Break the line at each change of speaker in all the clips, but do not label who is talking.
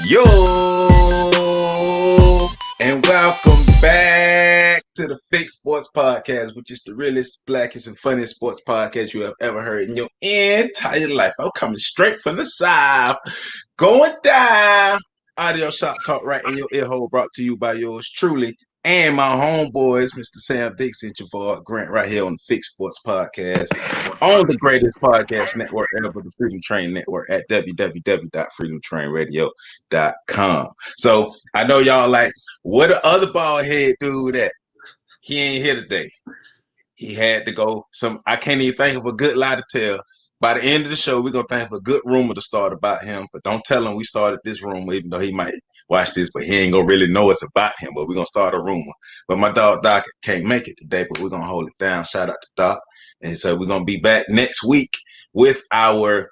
Yo, and welcome back to the Fake Sports Podcast, which is the realest, blackest, and funniest sports podcast you have ever heard in your entire life. I'm coming straight from the South, going down. Audio shop talk right in your ear hole, brought to you by yours truly and my homeboys, Mr. Sam, Dixie, and Javard Grant, right here on the Fake Sports Podcast, on the greatest podcast network ever, the Freedom Train Network, at www.freedomtrainradio.com. So I know y'all like, what the other bald head dude at? He ain't here today. He had to go. I can't even think of a good lie to tell. By the end of the show, we're going to think of a good rumor to start about him. But don't tell him we started this rumor, even though he might watch this, but he ain't going to really know it's about him. But we're going to start a rumor. But my dog Doc can't make it today, but we're going to hold it down. Shout out to Doc. And so we're going to be back next week with our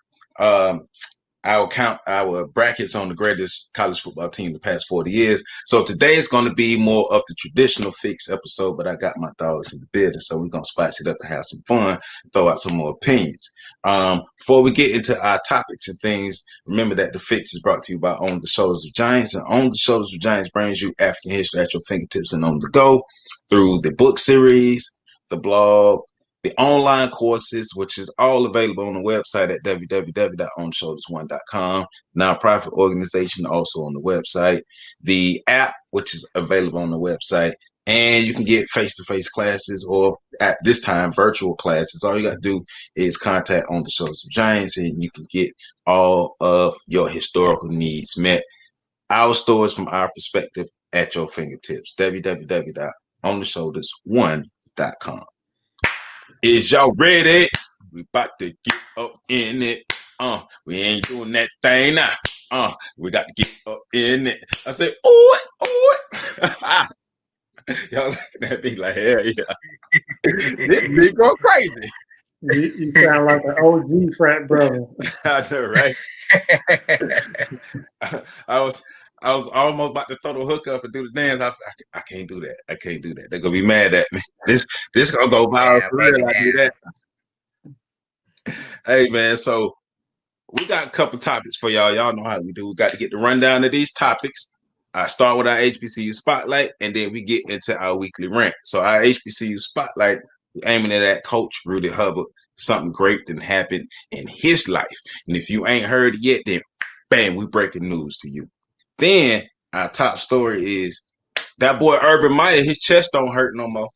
brackets on the greatest college football team the past 40 years. So today is going to be more of the traditional fix episode, but I got my dogs in the building, so we're going to spice it up and have some fun, throw out some more opinions. Before we get into our topics and things, remember that the fix is brought to you by On the Shoulders of Giants, and On the Shoulders of Giants brings you African history at your fingertips and on the go through the book series, the blog, the online courses, which is all available on the website at www.onshoulders1.com. Nonprofit organization also on the website. The app, which is available on the website. And you can get face-to-face classes or at this time, virtual classes. All you got to do is contact On the Shoulders of Giants and you can get all of your historical needs met. Our stories from our perspective at your fingertips. www.ontheshoulders1.com. Is y'all ready? We about to get up in it. We ain't doing that thing now. We got to get up in it. I said, ooh it. Y'all looking at me like, hell yeah. This nigga go crazy.
You sound like an OG frat brother.
I know, right? I was almost about to throw the hook up and do the dance. I can't do that. I can't do that. They're gonna be mad at me. This gonna go viral for real. I do that. Hey man, so we got a couple topics for y'all. Y'all know how we do. We got to get the rundown of these topics. I start with our HBCU spotlight, and then we get into our weekly rant. So our HBCU spotlight, we're aiming at Coach Rudy Hubbard. Something great that happened in his life, and if you ain't heard it yet, then bam, we breaking news to you. Then our top story is that boy Urban Meyer. His chest don't hurt no more,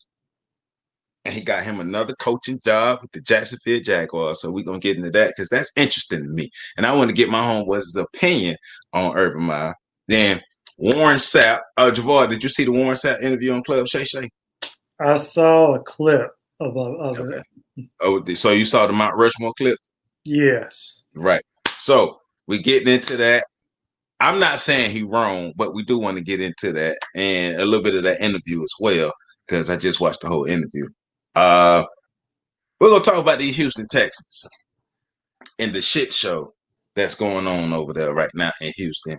and he got him another coaching job with the Jacksonville Jaguars. So we're gonna get into that because that's interesting to me, and I want to get my homeboys' opinion on Urban Meyer. Then Warren Sapp. Javard, did you see the Warren Sapp interview on Club Shay Shay?
I saw a clip of
Okay.
it.
Oh, so you saw the Mount Rushmore clip?
Yes.
Right. So we getting into that. I'm not saying he wrong, but we do want to get into that and a little bit of that interview as well, because I just watched the whole interview. We're gonna talk about these Houston Texans and the shit show that's going on over there right now in Houston.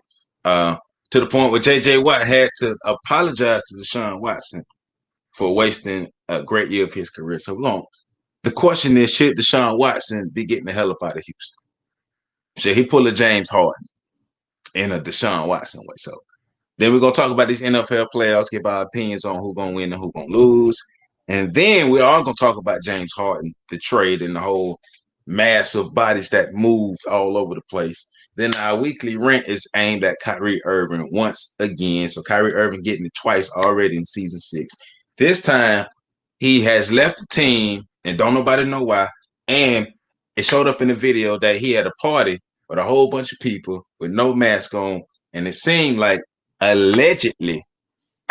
To the point where J.J. Watt had to apologize to Deshaun Watson for wasting a great year of his career. So the question is, should Deshaun Watson be getting the hell up out of Houston? Should he pull a James Harden in a Deshaun Watson way? So then we're going to talk about these NFL playoffs, give our opinions on who's going to win and who's going to lose. And then we are going to talk about James Harden, the trade, and the whole mass of bodies that moved all over the place. Then our weekly rant is aimed at Kyrie Irving once again. So Kyrie Irving getting it twice already in season 6. This time, he has left the team and don't nobody know why. And it showed up in the video that he had a party with a whole bunch of people with no mask on. And it seemed like allegedly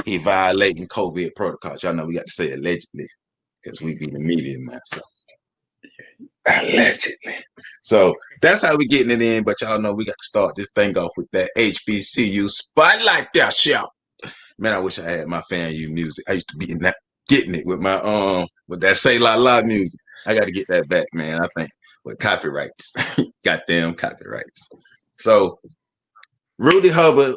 he violating COVID protocols. Y'all know we got to say allegedly because we be the media, man. So allegedly. So that's how we getting it in. But y'all know we got to start this thing off with that HBCU spotlight there, shout. Man, I wish I had my fan U music. I used to be in that, getting it with my with that Say La La music. I got to get that back, man. I think with copyrights, goddamn copyrights. So Rudy Hubbard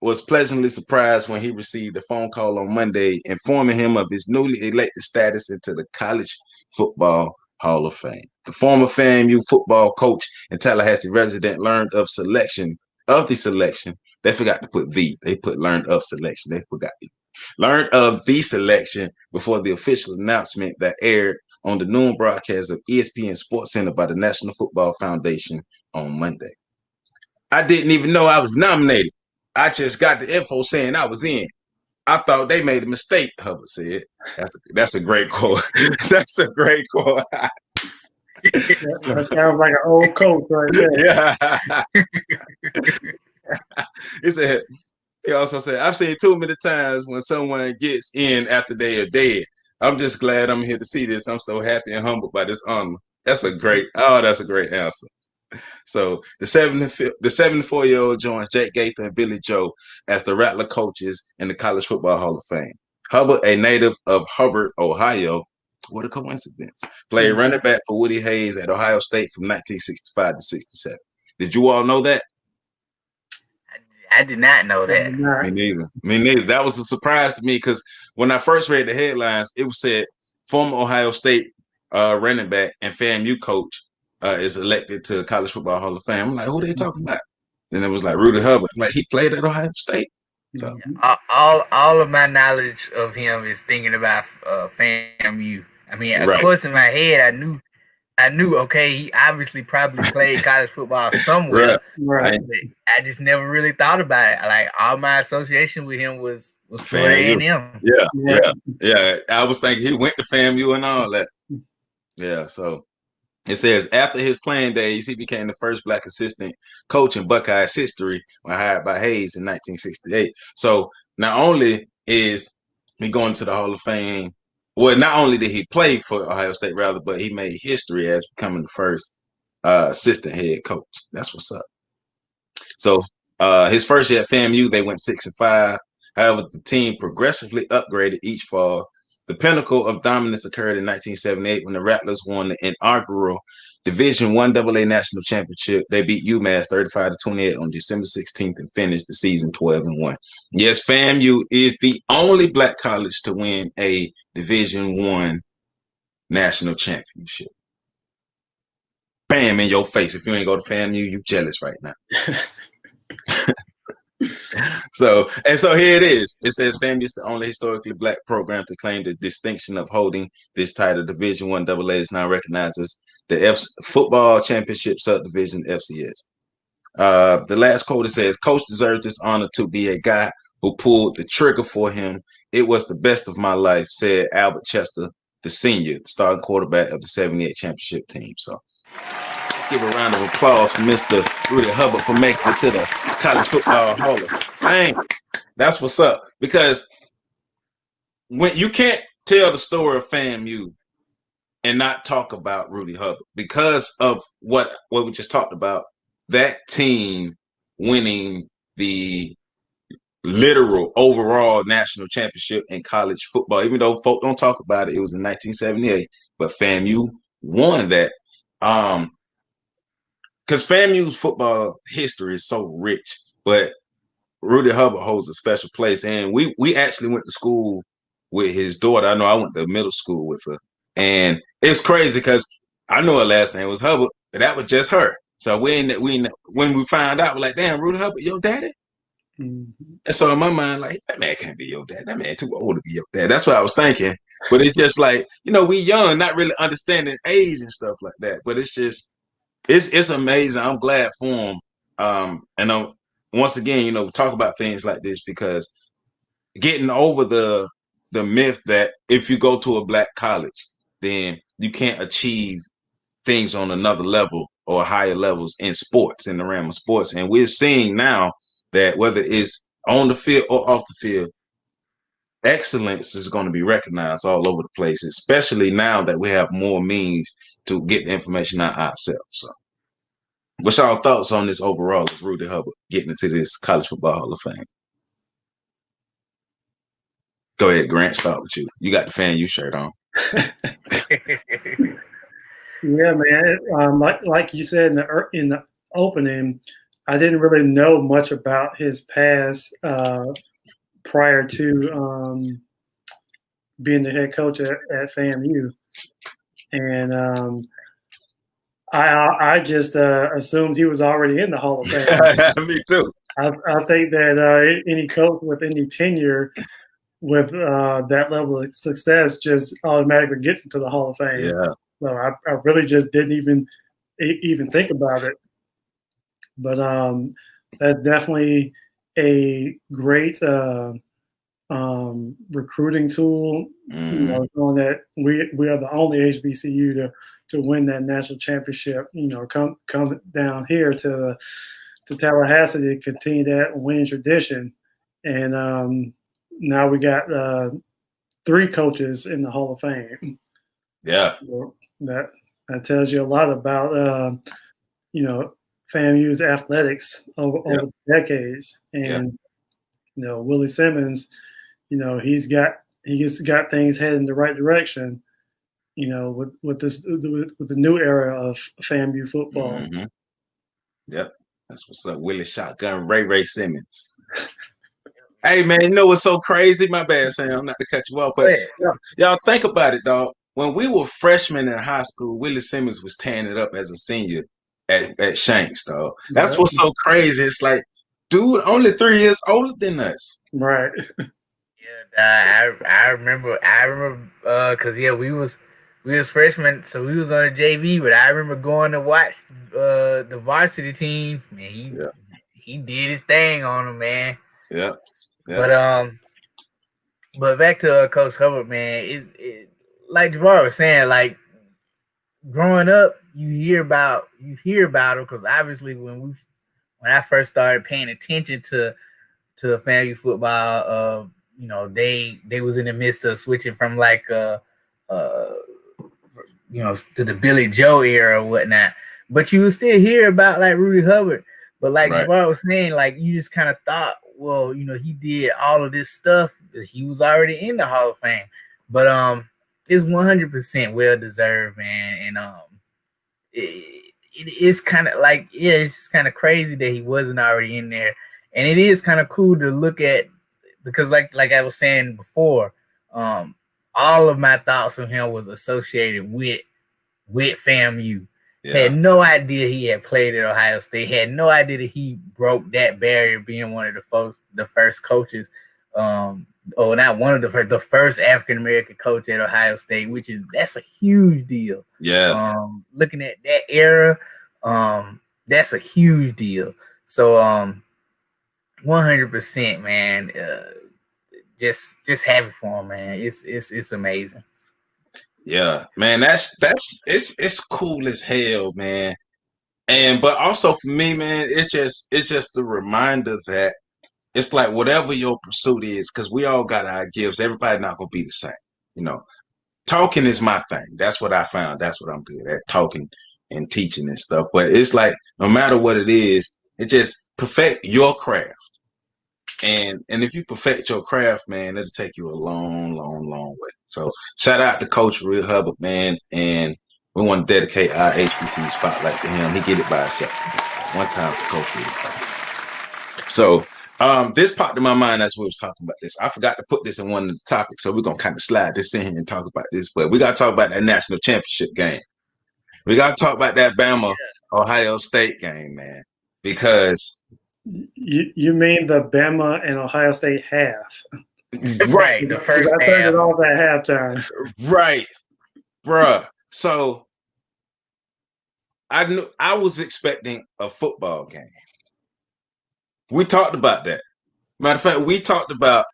was pleasantly surprised when he received a phone call on Monday informing him of his newly elected status into the College Football Hall of Fame. The former FAMU football coach and Tallahassee resident learned of the selection They forgot to put the. They put learned of selection. They forgot learned of the selection before the official announcement that aired on the noon broadcast of ESPN Sports Center by the National Football Foundation on Monday. I didn't even know I was nominated. I just got the info saying I was in. I thought they made a mistake, Hubbard said. That's a great quote. That's a great quote.
That sounds like an old coach right there.
Yeah. He also said, I've seen too many times when someone gets in after they are dead. I'm just glad I'm here to see this. I'm so happy and humbled by this honor. That's a great answer. So the 74-year-old joins Jake Gaither and Billy Joe as the Rattler coaches in the College Football Hall of Fame. Hubbard, a native of Hubbard, Ohio, what a coincidence, played running back for Woody Hayes at Ohio State from 1965 to 67. Did you all know that?
I did not know that.
Me neither. That was a surprise to me because when I first read the headlines, it was said former Ohio State running back and FAMU coach is elected to College Football Hall of Fame. I'm like, who are they talking about? Then it was like Rudy Hubbard. I'm like, he played at Ohio State. So
all of my knowledge of him is thinking about FAMU. I mean, of course, in my head, I knew. Okay, he obviously probably played college football somewhere.
Right.
I just never really thought about it. Like all my association with him was Florida A&M.
Yeah. I was thinking he went to FAMU and all that. Yeah. So it says after his playing days, he became the first Black assistant coach in Buckeyes history when hired by Hayes in 1968. So not only is he going to the Hall of Fame, well, not only did he play for Ohio State, but he made history as becoming the first assistant head coach. That's what's up. So his first year at FAMU, they went 6-5. However, the team progressively upgraded each fall. The pinnacle of dominance occurred in 1978 when the Rattlers won the inaugural Division I AA National Championship. They beat UMass 35-28 on December 16th and finished the season 12-1. Yes, FAMU is the only Black college to win a Division I national championship. Bam, in your face. If you ain't go to FAMU, you jealous right now. So here it is. It says FAMU is the only historically Black program to claim the distinction of holding this title. Division I AA is now recognized as the football championship subdivision FCS. The last quote, it says, "Coach deserves this honor to be a guy who pulled the trigger for him. It was the best of my life," said Albert Chester, the senior, starting quarterback of the 78 championship team. So give a round of applause for Mr. Rudy Hubbard for making it to the College Football Hall of Fame. That's what's up. Because when you can't tell the story of FAMU and not talk about Rudy Hubbard because of what we just talked about, that team winning the literal overall national championship in college football. Even though folk don't talk about it, it was in 1978, but FAMU won that. Because FAMU's football history is so rich, but Rudy Hubbard holds a special place. And we actually went to school with his daughter. I know I went to middle school with her. And it's crazy because I know her last name was Hubbard, but that was just her. So when we found out, we're like, damn, Rudy Hubbard, your daddy? Mm-hmm. And so in my mind, like, that man can't be your dad. That man too old to be your dad. That's what I was thinking. But it's just like, we young, not really understanding age and stuff like that. But it's just, it's amazing. I'm glad for him. And once again, talk about things like this because getting over the myth that if you go to a Black college, then you can't achieve things on another level or higher levels in sports, in the realm of sports. And we're seeing now that whether it's on the field or off the field, excellence is going to be recognized all over the place, especially now that we have more means to get the information out ourselves. So what's y'all thoughts on this overall of Rudy Hubbard getting into this College Football Hall of Fame? Go ahead, Grant, start with you. You got the FAMU shirt on.
Yeah, man. Like you said in the opening, I didn't really know much about his past prior to being the head coach at FAMU, and I just assumed he was already in the Hall of Fame.
Me too.
I think that any coach with any tenure with that level of success just automatically gets into the Hall of Fame.
Yeah.
So I really just didn't even think about it. But that's definitely a great recruiting tool. You know, knowing that we are the only HBCU to win that national championship. You know, come down here to Tallahassee to continue that winning tradition, and now we got 3 coaches in the Hall of Fame.
Yeah,
So that tells you a lot about you know, FAMU's athletics over decades, and you know, Willie Simmons, you know, he's got things headed in the right direction. You know, with the new era of FAMU football.
Yep, that's what's up. Willie Shotgun Ray Simmons. Hey man, you know what's so crazy? My bad, Sam. Not to cut you off, but y'all think about it, dog. When we were freshmen in high school, Willie Simmons was tearing it up as a senior at Shanks, dog. That's what's so crazy. It's like, dude, only 3 years older than us.
Right.
Yeah, I remember because we was freshmen, so we was on a JV, but I remember going to watch the varsity team. Man, he did his thing on him, man.
Yeah.
But back to Coach Hubbard, man. It like Javard was saying, like growing up, you hear about him because obviously when I first started paying attention to FAMU football, you know, they was in the midst of switching from like you know, to the Billy Joe era or whatnot. But you would still hear about like Rudy Hubbard. But like Javard was saying, like you just kind of thought, well, you know, he did all of this stuff. He was already in the Hall of Fame. But it's 100% well deserved, man. And it's kind of like, it's just kind of crazy that he wasn't already in there. And it is kind of cool to look at because like I was saying before, all of my thoughts of him was associated with FAMU. Had no idea he had played at Ohio State. Had no idea that he broke that barrier, being one of the first coaches. Or not one of the first African American coach at Ohio State, that's a huge deal.
Yeah.
Looking at that era, that's a huge deal. So 100%, man. Just happy for him, man. It's amazing.
Yeah, man, it's cool as hell, man. But also for me, man, it's just a reminder that it's like whatever your pursuit is, because we all got our gifts. Everybody not gonna be the same. You know, talking is my thing. That's what I found. That's what I'm good at, talking and teaching and stuff. But it's like no matter what it is, it just perfect your craft. And if you perfect your craft, man, it'll take you a long, long, long way. So shout out to Coach Rudy Hubbard, man. And we want to dedicate our HBCU spotlight to him. He get it by himself. One time for Coach Rudy Hubbard. So this popped in my mind as we was talking about this. I forgot to put this in one of the topics, so we're gonna kind of slide this in here and talk about this. But we gotta talk about that national championship game. We gotta talk about that Bama Ohio State game, man, because
you mean the Bama and Ohio State half?
Right, the first half.
Turned it off at halftime.
Right, bruh. So I was expecting a football game. We talked about that. Matter of fact, we talked about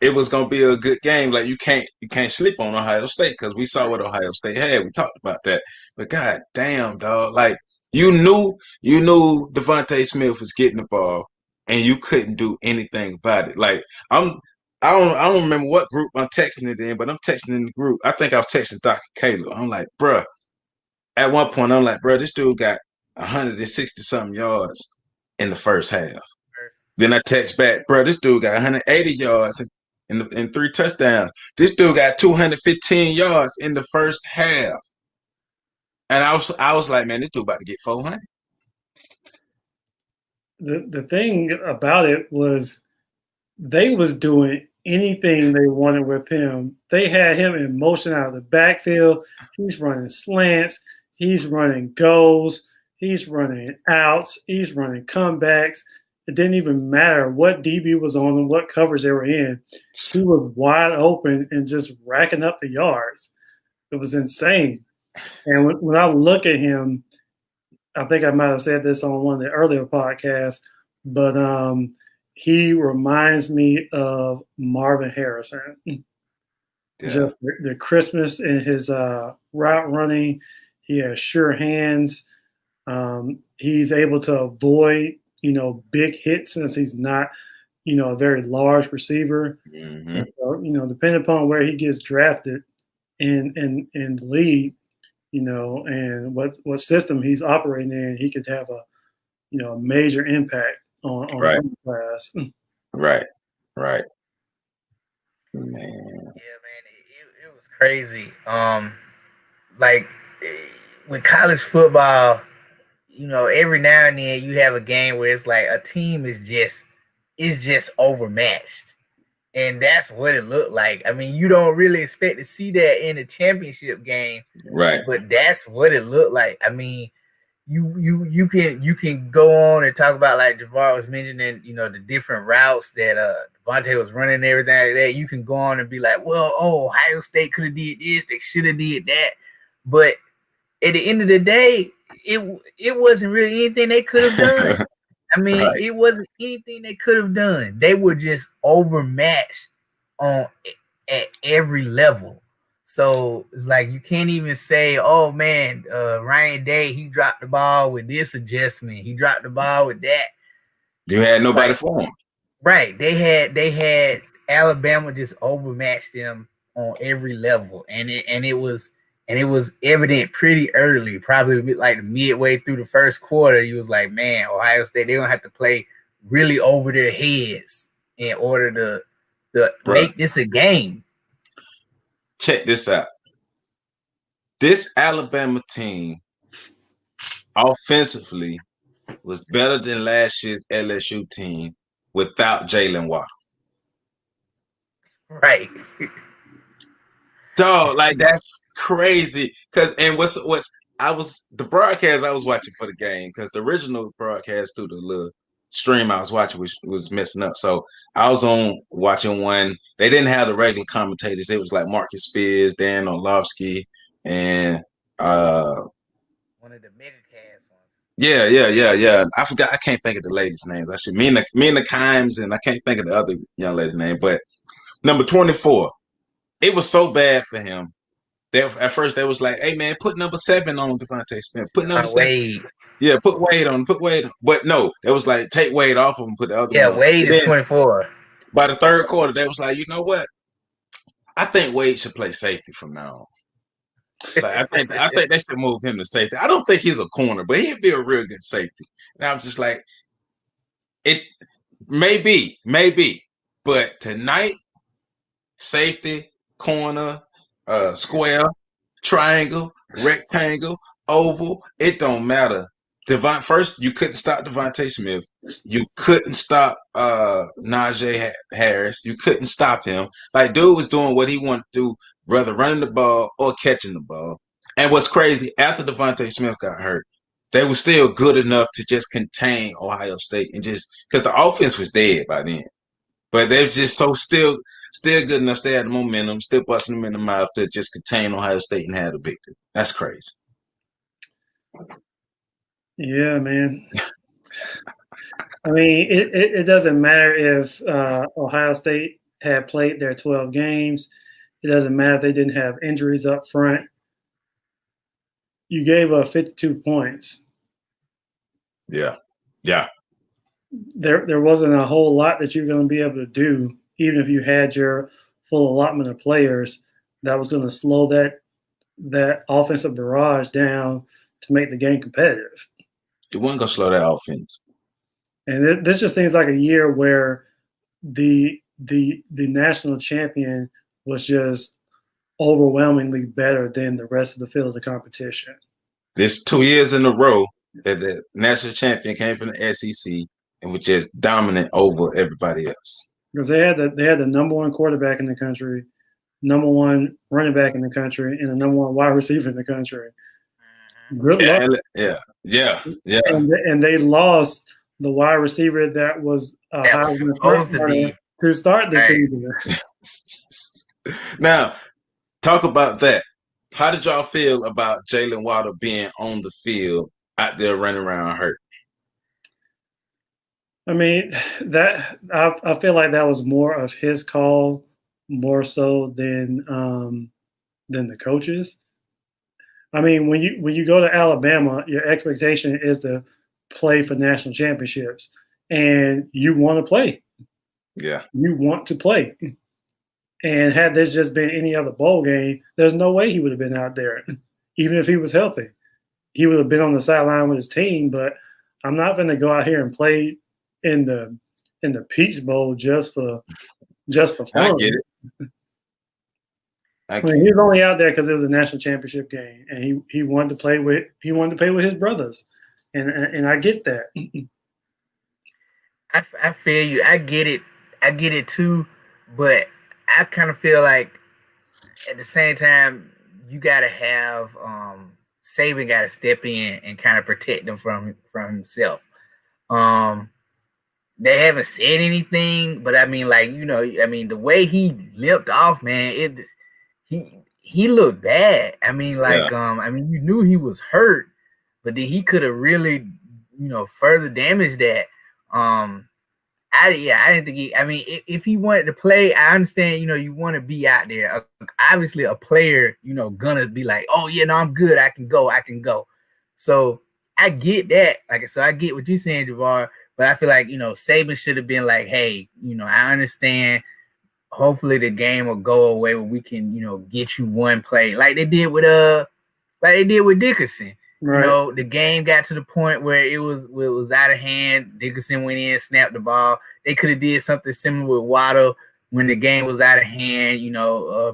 it was gonna be a good game. Like you can't sleep on Ohio State because we saw what Ohio State had. We talked about that. But god damn, dog, like you knew Devontae Smith was getting the ball and you couldn't do anything about it. Like I don't remember what group I'm texting it in, but I'm texting in the group. I think I was texting Dr. Caleb. I'm like, bruh, at one point I'm like, bruh, this dude got 160 something yards in the first half. Then I text back, bro, this dude got 180 yards and 3 touchdowns. This dude got 215 yards in the first half. And I was like, man, this dude about to get 400.
The thing about it was they was doing anything they wanted with him. They had him in motion out of the backfield. He's running slants. He's running goals. He's running outs. He's running comebacks. it didn't even matter what DB was on and what covers they were in. He was wide open and just racking up the yards. It was insane. And when I look at him, I think I might have said this on one of the earlier podcasts, but he reminds me of Marvin Harrison. Yeah. Just the crispness in his route running. He has sure hands. He's able to avoid, big hits since he's not, a very large receiver. Mm-hmm. So, depending upon where he gets drafted in the league, and what system he's operating in, he could have a major impact on the class.
Right. Man.
Yeah, man, it was crazy. Like with college football, every now and then you have a game where it's like a team is just overmatched. And that's what it looked like. I mean, you don't really expect to see that in a championship game.
Right.
But that's what it looked like. I mean, you can go on and talk about, like Javard was mentioning, the different routes that Devontae was running and everything like that. You can go on and be like, well, Ohio State could have did this, they should have did that. But at the end of the day, it wasn't really anything they could have done. I mean, It wasn't anything they could have done. They were just overmatched at every level. So it's like you can't even say, oh man, Ryan Day, he dropped the ball with this adjustment. He dropped the ball with that.
You had nobody for him.
Right. They had Alabama just overmatched them on every level. And it was evident pretty early, probably like midway through the first quarter. You was like, man, Ohio State, they're going to have to play really over their heads in order to make this a game.
Check this out. This Alabama team offensively was better than last year's LSU team without Jalen Waddle.
Right.
Dog, like that's crazy. The broadcast I was watching for the game, because the original broadcast through the little stream I was watching was messing up. So I was on watching one. They didn't have the regular commentators. It was like Marcus Spears, Dan Orlovsky, and
one of the mega-cast ones.
Yeah. I forgot. I can't think of the ladies' names. Actually, Mina Kimes, and I can't think of the other young lady's name. But number 24, it was so bad for him. At first, they was like, "Hey man, put number 7 on Devontae Smith. Put number 7.
Wade.
Yeah, put Wade on. Put Wade on." But no, it was like take Wade off of him, put the other one.
Yeah, Wade is 24.
By the third quarter, they was like, you know what? I think Wade should play safety from now on. Like, I think they should move him to safety. I don't think he's a corner, but he'd be a real good safety. And I'm just like, it may be, but tonight, safety, corner, square, triangle, rectangle, oval, it don't matter. First, you couldn't stop Devontae Smith. You couldn't stop Najee Harris. You couldn't stop him. Like, dude was doing what he wanted to do, whether running the ball or catching the ball. And what's crazy, after Devontae Smith got hurt, they were still good enough to just contain Ohio State, and just because the offense was dead by then. But they're just still good enough. They had the momentum, still busting them in the mouth to just contain Ohio State and have the victory. That's crazy.
Yeah, man. I mean, it doesn't matter if Ohio State had played their 12 games. It doesn't matter if they didn't have injuries up front. You gave up 52 points.
Yeah.
There wasn't a whole lot that you're going to be able to do, even if you had your full allotment of players, that was going to slow that offensive barrage down to make the game competitive.
It wasn't going to slow that offense.
And this just seems like a year where the national champion was just overwhelmingly better than the rest of the field of the competition.
This 2 years in a row that the national champion came from the SEC and was just dominant over everybody else.
Because they had the number one quarterback in the country, number one running back in the country, and the number one wide receiver in the country. Good luck.
Yeah.
And they lost wide receiver that was
supposed to be
to start the season.
Now, talk about that. How did y'all feel about Jalen Waddle being on the field out there running around hurt?
I mean, that I feel like that was more of his call, more so than the coaches. I mean, when you go to Alabama, your expectation is to play for national championships, and you want to play.
Yeah,
you want to play. And had this just been any other bowl game, there's no way he would have been out there, even if he was healthy. He would have been on the sideline with his team. But I'm not going to go out here and play in the Peach Bowl just for fun.
I get it.
I mean, he was only out there because it was a national championship game, and he wanted to play with his brothers, and I get that.
I feel you. I get it too, but I kind of feel like at the same time you gotta have Saban gotta step in and kind of protect him from himself. They haven't said anything, but I mean, like, the way he limped off, man, he looked bad. I mean, like, you knew he was hurt, but then he could have really, further damaged that. I didn't think if he wanted to play, I understand, you want to be out there. Obviously, a player, gonna be like, oh, yeah, no, I'm good. I can go. So I get that. So I get what you're saying, Javard, but I feel like, Saban should have been like, hey, I understand. Hopefully the game will go away where we can, get you one play like they did with Dickerson. Right. The game got to the point where it was out of hand. Dickerson went in, snapped the ball. They could have did something similar with Waddle when the game was out of hand.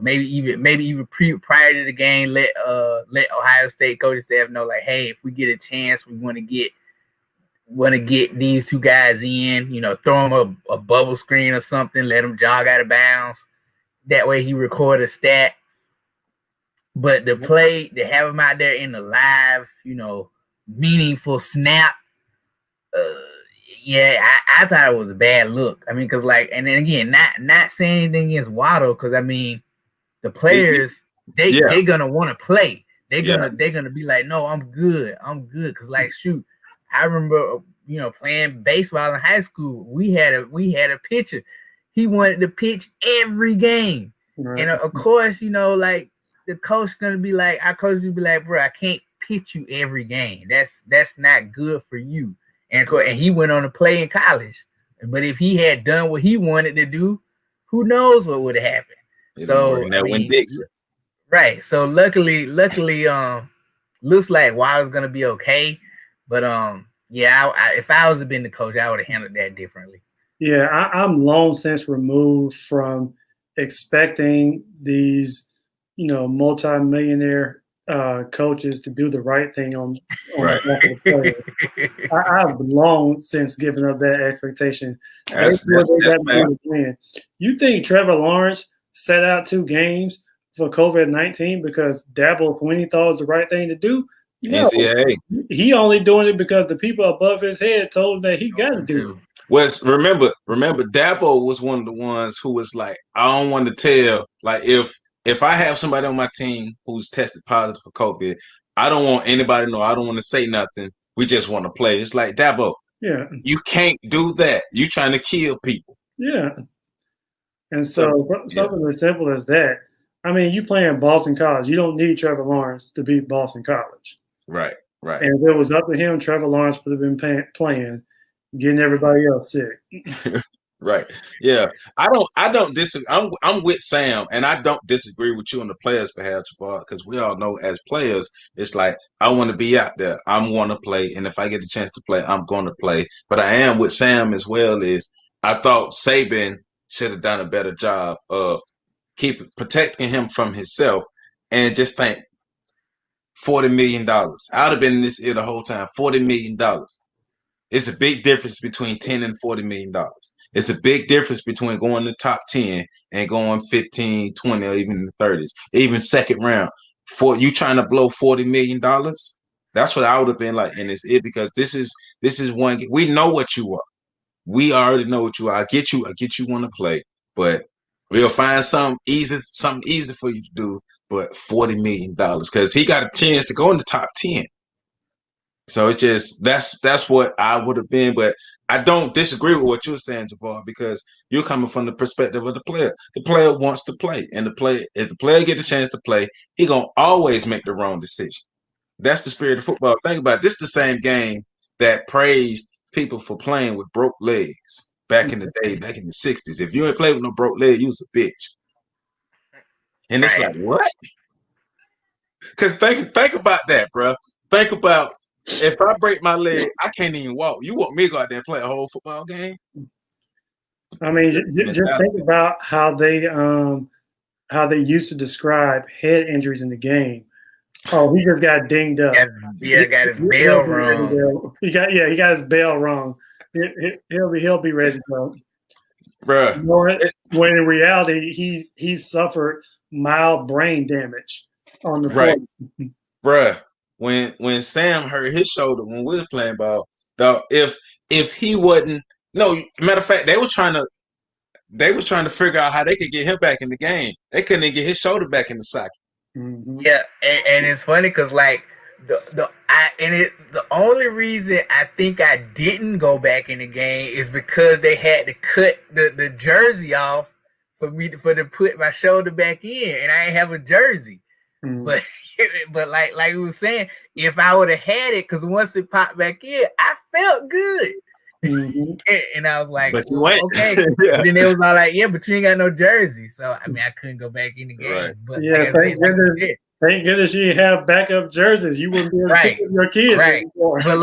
Maybe even prior to the game, let Ohio State coaching staff know, like, hey, if we get a chance, we want to get these two guys in. Throw them a bubble screen or something. Let them jog out of bounds. That way, he record a stat. But the play, to have him out there in the live, meaningful snap, I thought it was a bad look. I mean, because and then again, not saying anything against Waddle, because the players they're gonna want to play. They're gonna be like, no, I'm good, because shoot, I remember playing baseball in high school. We had a pitcher. He wanted to pitch every game, right. And of course, the coach gonna be like, our coach will be like, bro, I can't pitch you every game. That's not good for you. And he went on to play in college. But if he had done what he wanted to do, who knows what would have happened?
Dixie.
Right. So luckily, looks like Waddle's gonna be okay. But if I was been the coach, I would have handled that differently.
Yeah, I'm long since removed from expecting these multi-millionaire coaches to do the right thing on
right.
the player. I've long since given up that expectation.
That's
You think Trevor Lawrence set out 2 games for COVID-19 because Dabo Swinney thought it was the right thing to do? No,
NCAA.
He only doing it because the people above his head told him that he got to do it.
Well, remember, Dabo was one of the ones who was like, I don't want to tell, like, if I have somebody on my team who's tested positive for COVID, I don't want anybody to know. I don't want to say nothing. We just want to play. It's like, Dabo, you can't do that. You're trying to kill people.
Yeah. And so something as simple as that. I mean, you playing Boston College. You don't need Trevor Lawrence to beat Boston College.
Right.
And if it was up to him, Trevor Lawrence would have been playing, getting everybody else sick.
Right. Yeah. I don't disagree. I'm with Sam, and I don't disagree with you on the players' behalf, Javard, because we all know as players, it's like, I want to be out there. I want to play. And if I get a chance to play, I'm going to play. But I am with Sam as well. I thought Saban should have done a better job of protecting him from himself, and just think $40 million. I would have been in this ear the whole time. $40 million. It's a big difference between $10 and $40 million. It's a big difference between going to top 10 and going 15, 20, or even in the 30s, even second round. For you trying to blow $40 million, That's what I would have been like, and it's it because this is one. We know what you are. We already know what you are. I get you want to play, but we'll find something easy for you to do. But $40 million because he got a chance to go in the top 10. So it's just that's what I would have been, but I don't disagree with what you're saying, Javard, because you're coming from the perspective of the player. The player wants to play, and if the player get a chance to play, he gonna always make the wrong decision. That's the spirit of football. Think about it. This is the same game that praised people for playing with broke legs back in the day, back in the 60s. If you ain't played with no broke leg, you was a bitch. And it's like, what? Because think about that, bro. Think about if I break my leg, I can't even walk. You want me to go out there and play a whole football game?
I mean, just think about how they used to describe head injuries in the game. Oh, he just got dinged up.
Yeah, got his bell wrong.
He got his bell wrong. He'll be ready to go,
bruh.
You know, when in reality, he's suffered mild brain damage on the
right,
floor.
Bruh. When Sam hurt his shoulder when we were playing ball, though, if he wasn't, no, matter of fact, they were trying to figure out how they could get him back in the game. They couldn't even get his shoulder back in the socket.
Mm-hmm.
Yeah, and it's funny because like the only reason I think I didn't go back in the game is because they had to cut the jersey off for to put my shoulder back in, and I ain't have a jersey. Mm-hmm. But like we was saying, if I would have had it, because once it popped back in, I felt good. Mm-hmm. And I was like, well, okay. Yeah. Then they was all like, yeah, but you ain't got no jersey. So I mean, I couldn't go back in the game.
Right.
But
yeah, thank goodness you have backup jerseys. You wouldn't be able to pick up your kids anymore.
But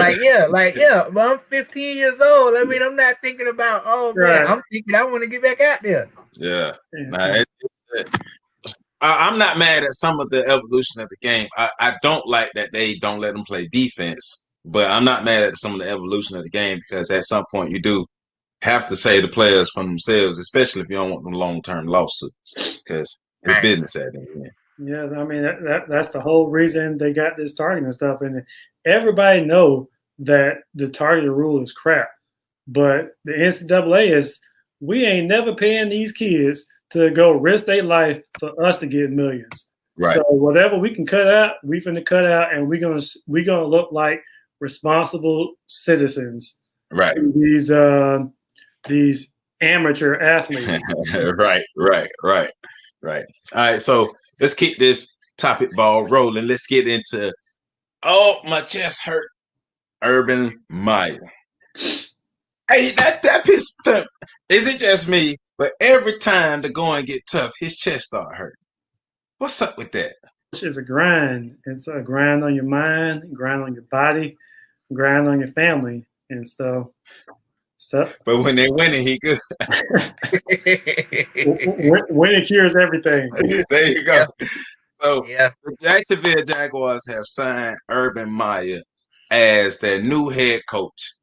but I'm 15 years old. I mean, I'm not thinking about man, I'm thinking I want to get back out there.
Yeah. Nah, I'm not mad at some of the evolution of the game. I don't like that they don't let them play defense. But I'm not mad at some of the evolution of the game because at some point you do have to save the players from themselves, especially if you don't want them long-term lawsuits because it's business at the end.
Yeah, I mean that's the whole reason they got this targeting stuff, and everybody know that the targeting rule is crap. But the NCAA is we ain't never paying these kids to go risk their life for us to get millions.
Right.
So whatever we can cut out, we finna cut out, and we're gonna look like responsible citizens,
right?
To these amateur athletes.
Right. All right, so let's keep this topic ball rolling. Let's get into my chest hurt. Urban Meyer. Hey, that piss. Is it just me? But every time the going get tough, his chest start hurting. What's up with that?
It's a grind. It's a grind on your mind, grind on your body, grind on your family and stuff.
But when they're winning, he good.
Winning cures everything.
There you go. So the Jacksonville Jaguars have signed Urban Meyer as their new head coach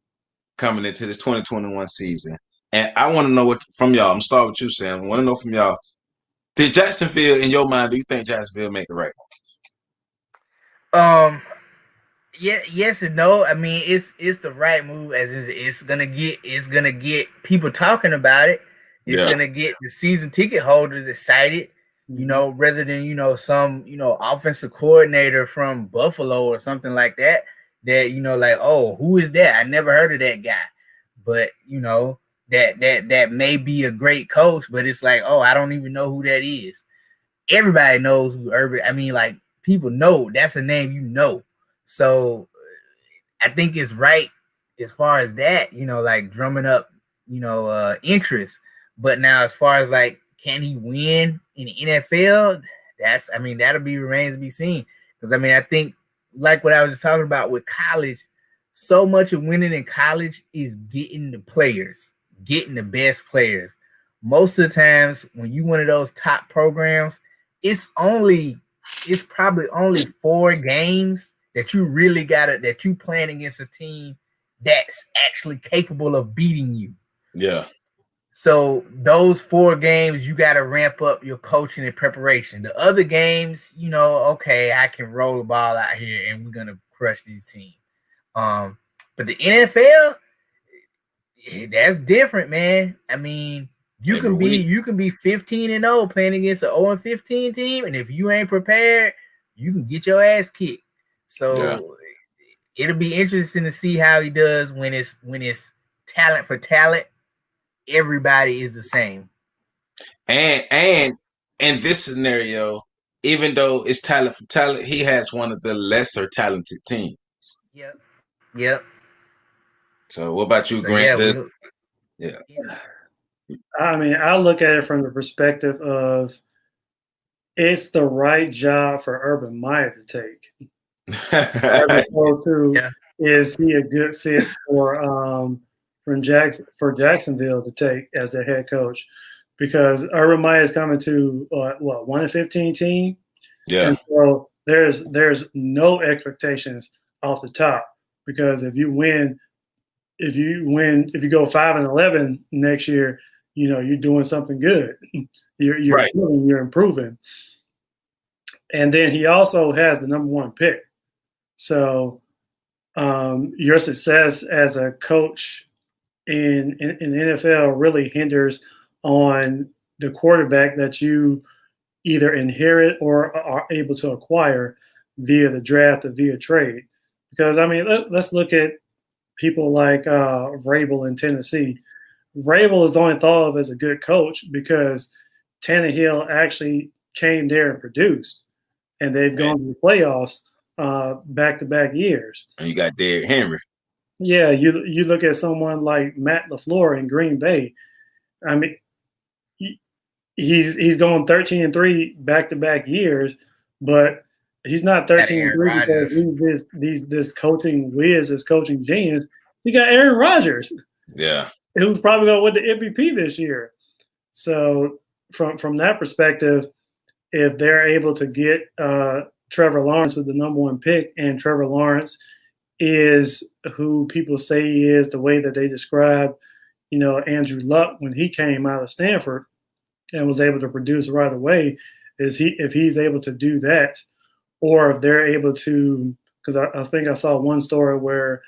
coming into this 2021 season. And I want to know from y'all. I'm gonna start with you, Sam. I want to know from y'all. Did Jacksonville, in your mind, do you think Jacksonville make the right
move? Yeah, yes and no. I mean, it's the right move, as it's gonna get people talking about it. It's gonna get the season ticket holders excited, you know, rather than some offensive coordinator from Buffalo or something like that. That like, oh, who is that? I never heard of that guy. But that may be a great coach, but it's like, oh, I don't even know who that is. Everybody knows who Urban. I mean, like people know that's a name So I think it's right as far as that, like drumming up, interest. But now as far as like, can he win in the NFL? That'll remains to be seen. Because I think like what I was just talking about with college, so much of winning in college is getting the players, getting the best players. Most of the times when you one of those top programs, it's probably only 4 games that you really that you playing against a team that's actually capable of beating you.
Yeah.
So those 4 games, you got to ramp up your coaching and preparation. The other games, okay, I can roll the ball out here and we're gonna crush these teams. But the NFL, that's different, man. I mean, you can be 15-0 playing against an 0-15 team, and if you ain't prepared, you can get your ass kicked. So it'll be interesting to see how he does when it's talent for talent. Everybody is the same.
And in this scenario, even though it's talent for talent, he has one of the lesser talented teams.
Yep.
So what about you, Grant?
I mean, I look at it from the perspective of it's the right job for Urban Meyer to take. As opposed to, is he a good fit for Jacksonville to take as their head coach? Because Urban Meyer is coming to 1-15 team.
Yeah.
And so there's no expectations off the top, because if you go 5-11 next year, you're doing something good. You're
right.
You're improving. And then he also has the number 1 pick. So your success as a coach in the NFL really hinders on the quarterback that you either inherit or are able to acquire via the draft or via trade. Because, I mean, let's look at people like Vrabel in Tennessee. Vrabel is only thought of as a good coach because Tannehill actually came there and produced, and they've gone to the playoffs back-to-back years.
And you got Derrick Henry.
Yeah, you look at someone like Matt LaFleur in Green Bay. I mean, he's going 13-3 back-to-back years, but he's not 13-3 because he's this coaching whiz, this coaching genius. You got Aaron Rodgers.
Yeah.
Who's probably going to win the MVP this year. So from that perspective, if they're able to get Trevor Lawrence with the number 1 pick, and Trevor Lawrence is who people say he is, the way that they describe, Andrew Luck when he came out of Stanford and was able to produce right away, if he's able to do that, or if they're able to, because I think I saw one story where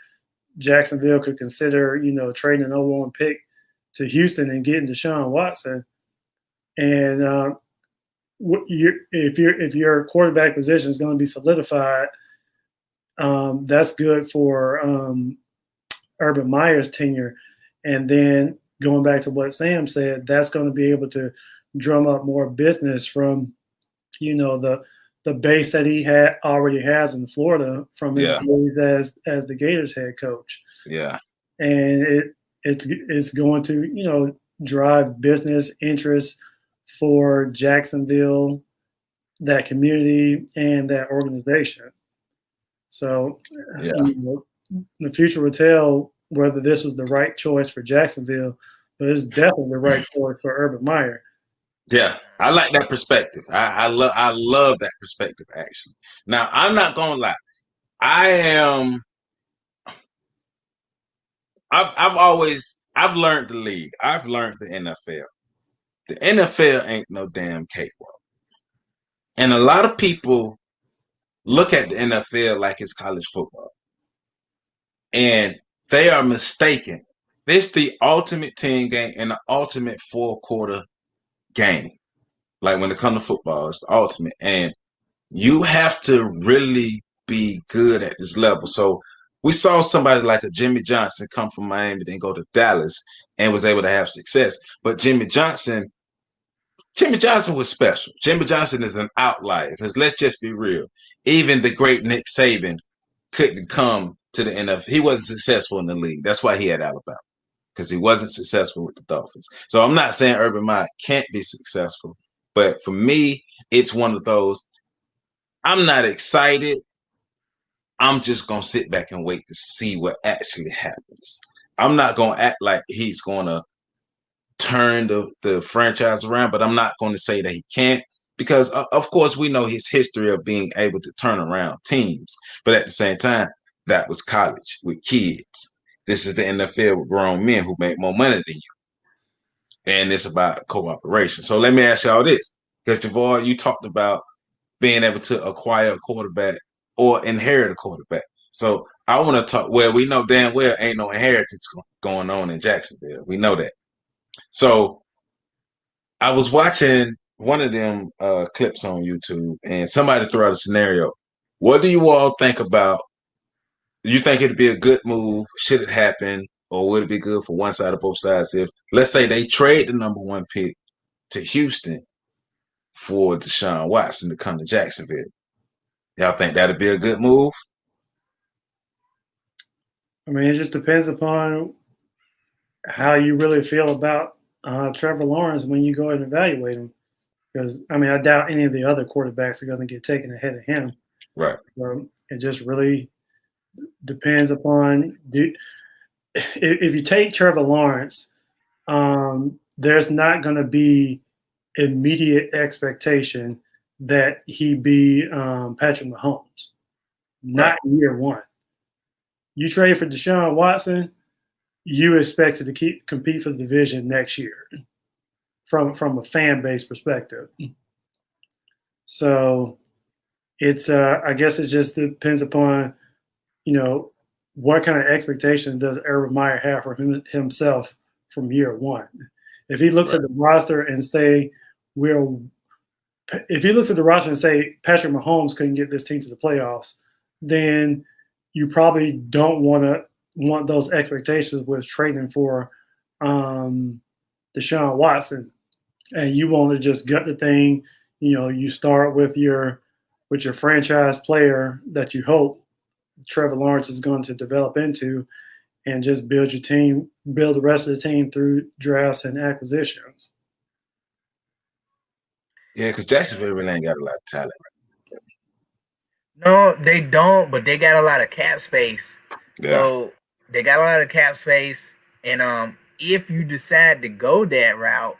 Jacksonville could consider, trading an 0-1 pick to Houston and getting Deshaun Watson. And if your quarterback position is going to be solidified, that's good for Urban Meyer's tenure. And then going back to what Sam said, that's going to be able to drum up more business from, the base that he already has in Florida from his days as the Gators head coach.
Yeah.
And it's going to, drive business interest for Jacksonville, that community, and that organization. So the future will tell whether this was the right choice for Jacksonville, but it's definitely the right choice for Urban Meyer.
Yeah, I like that perspective. I love that perspective, actually. Now, I'm not gonna lie. I've learned the league. I've learned the NFL. The NFL ain't no damn cakewalk. And a lot of people look at the NFL like it's college football. And they are mistaken. It's the ultimate team game and the ultimate 4-quarter game. Like when it comes to football, it's the ultimate. And you have to really be good at this level. So we saw somebody like a Jimmy Johnson come from Miami, then go to Dallas and was able to have success. But Jimmy Johnson was special. Jimmy Johnson is an outlier because let's just be real. Even the great Nick Saban couldn't come to the NFL. He wasn't successful in the league. That's why he had Alabama, because he wasn't successful with the Dolphins. So I'm not saying Urban Meyer can't be successful, but for me, it's one of those, I'm not excited. I'm just going to sit back and wait to see what actually happens. I'm not going to act like he's going to turn the franchise around, but I'm not going to say that he can't, because, of course, we know his history of being able to turn around teams. But at the same time, that was college with kids. This is the NFL with grown men who make more money than you. and it's about cooperation. So let me ask y'all this, because Javard, you talked about being able to acquire a quarterback or inherit a quarterback. So I want to talk. Well, we know damn well ain't no inheritance going on in Jacksonville. We know that. So I was watching one of them clips on YouTube, and somebody threw out a scenario. What do you all think about? You think it'd be a good move? Should it happen, or would it be good for one side or both sides? If, let's say, they trade the #1 pick to Houston for Deshaun Watson to come to Jacksonville, y'all think that'd be a good move?
I mean, it just depends upon how you really feel about Trevor Lawrence when you go and evaluate him. Because, I mean, I doubt any of the other quarterbacks are going to get taken ahead of him.
Right.
So it just really depends upon if you take Trevor Lawrence, there's not going to be immediate expectation that he be Patrick Mahomes. Not year one. You trade for Deshaun Watson, you expect it to compete for the division next year from a fan base perspective. So it's I guess it just depends upon, what kind of expectations does Urban Meyer have for himself from year one. If he looks at the roster and say Patrick Mahomes couldn't get this team to the playoffs, then you probably don't want those expectations with trading for Deshaun Watson, and you want to just gut the thing. You start with your franchise player that you hope Trevor Lawrence is going to develop into, and just build the rest of the team through drafts and acquisitions.
Yeah, because Jacksonville really ain't got a lot of talent.
No, they don't, but they got a lot of cap space. Yeah. So they got a lot of cap space, and if you decide to go that route,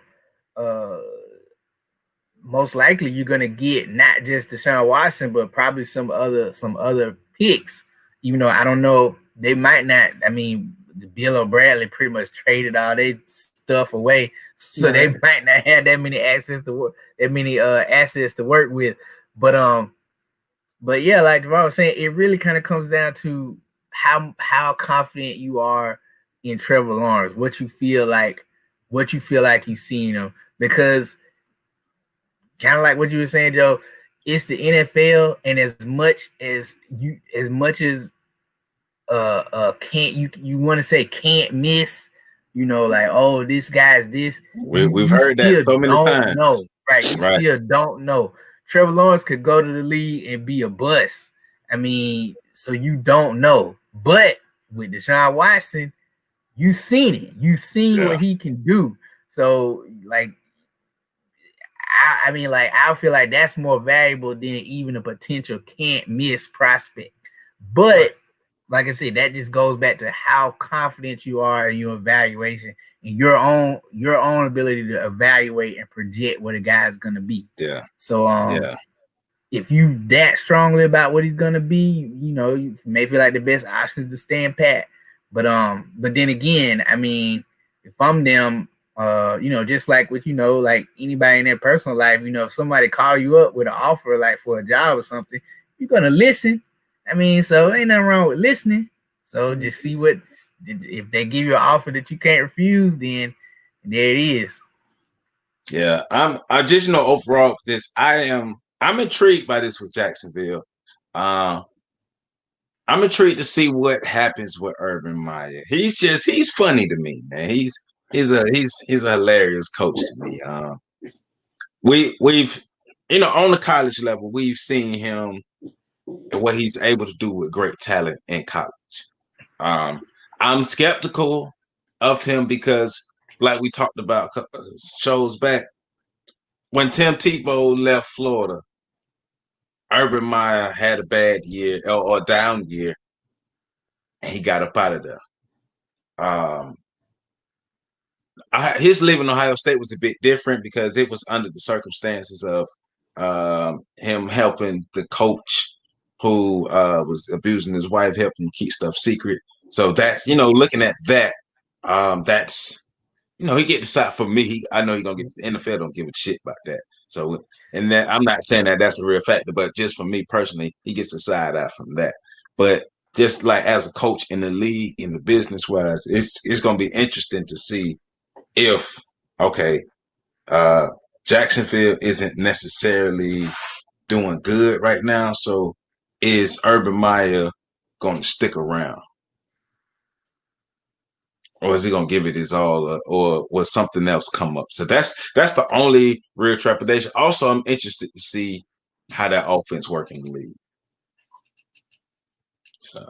most likely you're gonna get not just Deshaun Watson, but probably some other picks. Even though I don't know, they might not. I mean, Bill O'Bradley pretty much traded all their stuff away, so they might not have that many assets to work with. But yeah, like I was saying, it really kind of comes down to how confident you are in Trevor Lawrence, what you feel like you've seen him, because kind of like what you were saying, Joe, it's the NFL, and as much as can't you want to say can't miss, like, oh, this guy's this.
We've heard that so many times.
No, right? You still don't know. Trevor Lawrence could go to the league and be a bust. I mean, so you don't know. But with Deshaun Watson, you've seen it. You've seen what he can do. So, like, I feel like that's more valuable than even a potential can't miss prospect. But like I said, that just goes back to how confident you are in your evaluation and your own ability to evaluate and project what a guy is going to be.
Yeah.
So if you that strongly about what he's going to be, you may feel like the best option is to stand pat. But then again, I mean, if I'm them, just like with like anybody in their personal life, if somebody call you up with an offer like for a job or something, you're gonna listen. I mean, so ain't nothing wrong with listening. So just see if they give you an offer that you can't refuse, then there it is.
Yeah, I just overall I'm intrigued by this with Jacksonville. I'm intrigued to see what happens with Urban Meyer. He's funny to me, man. He's a hilarious coach to me. We've on the college level, we've seen him and what he's able to do with great talent in college. I'm skeptical of him because, like we talked about shows back, when Tim Tebow left Florida, Urban Meyer had a bad year or down year, and he got up out of there. His leaving Ohio State was a bit different because it was under the circumstances of him helping the coach who was abusing his wife, helping keep stuff secret. So that's looking at that, that's he get the side for me. I know he gonna get the NFL don't give a shit about that. So, and that I'm not saying that that's a real factor, but just for me personally, he gets a side eye from that. But just like as a coach in the league, in the business wise, it's gonna be interesting to see if Jacksonville isn't necessarily doing good right now. So is Urban Meyer going to stick around? Or is he going to give it his all? Or will something else come up? So that's the only real trepidation. Also, I'm interested to see how that offense work in the league. So,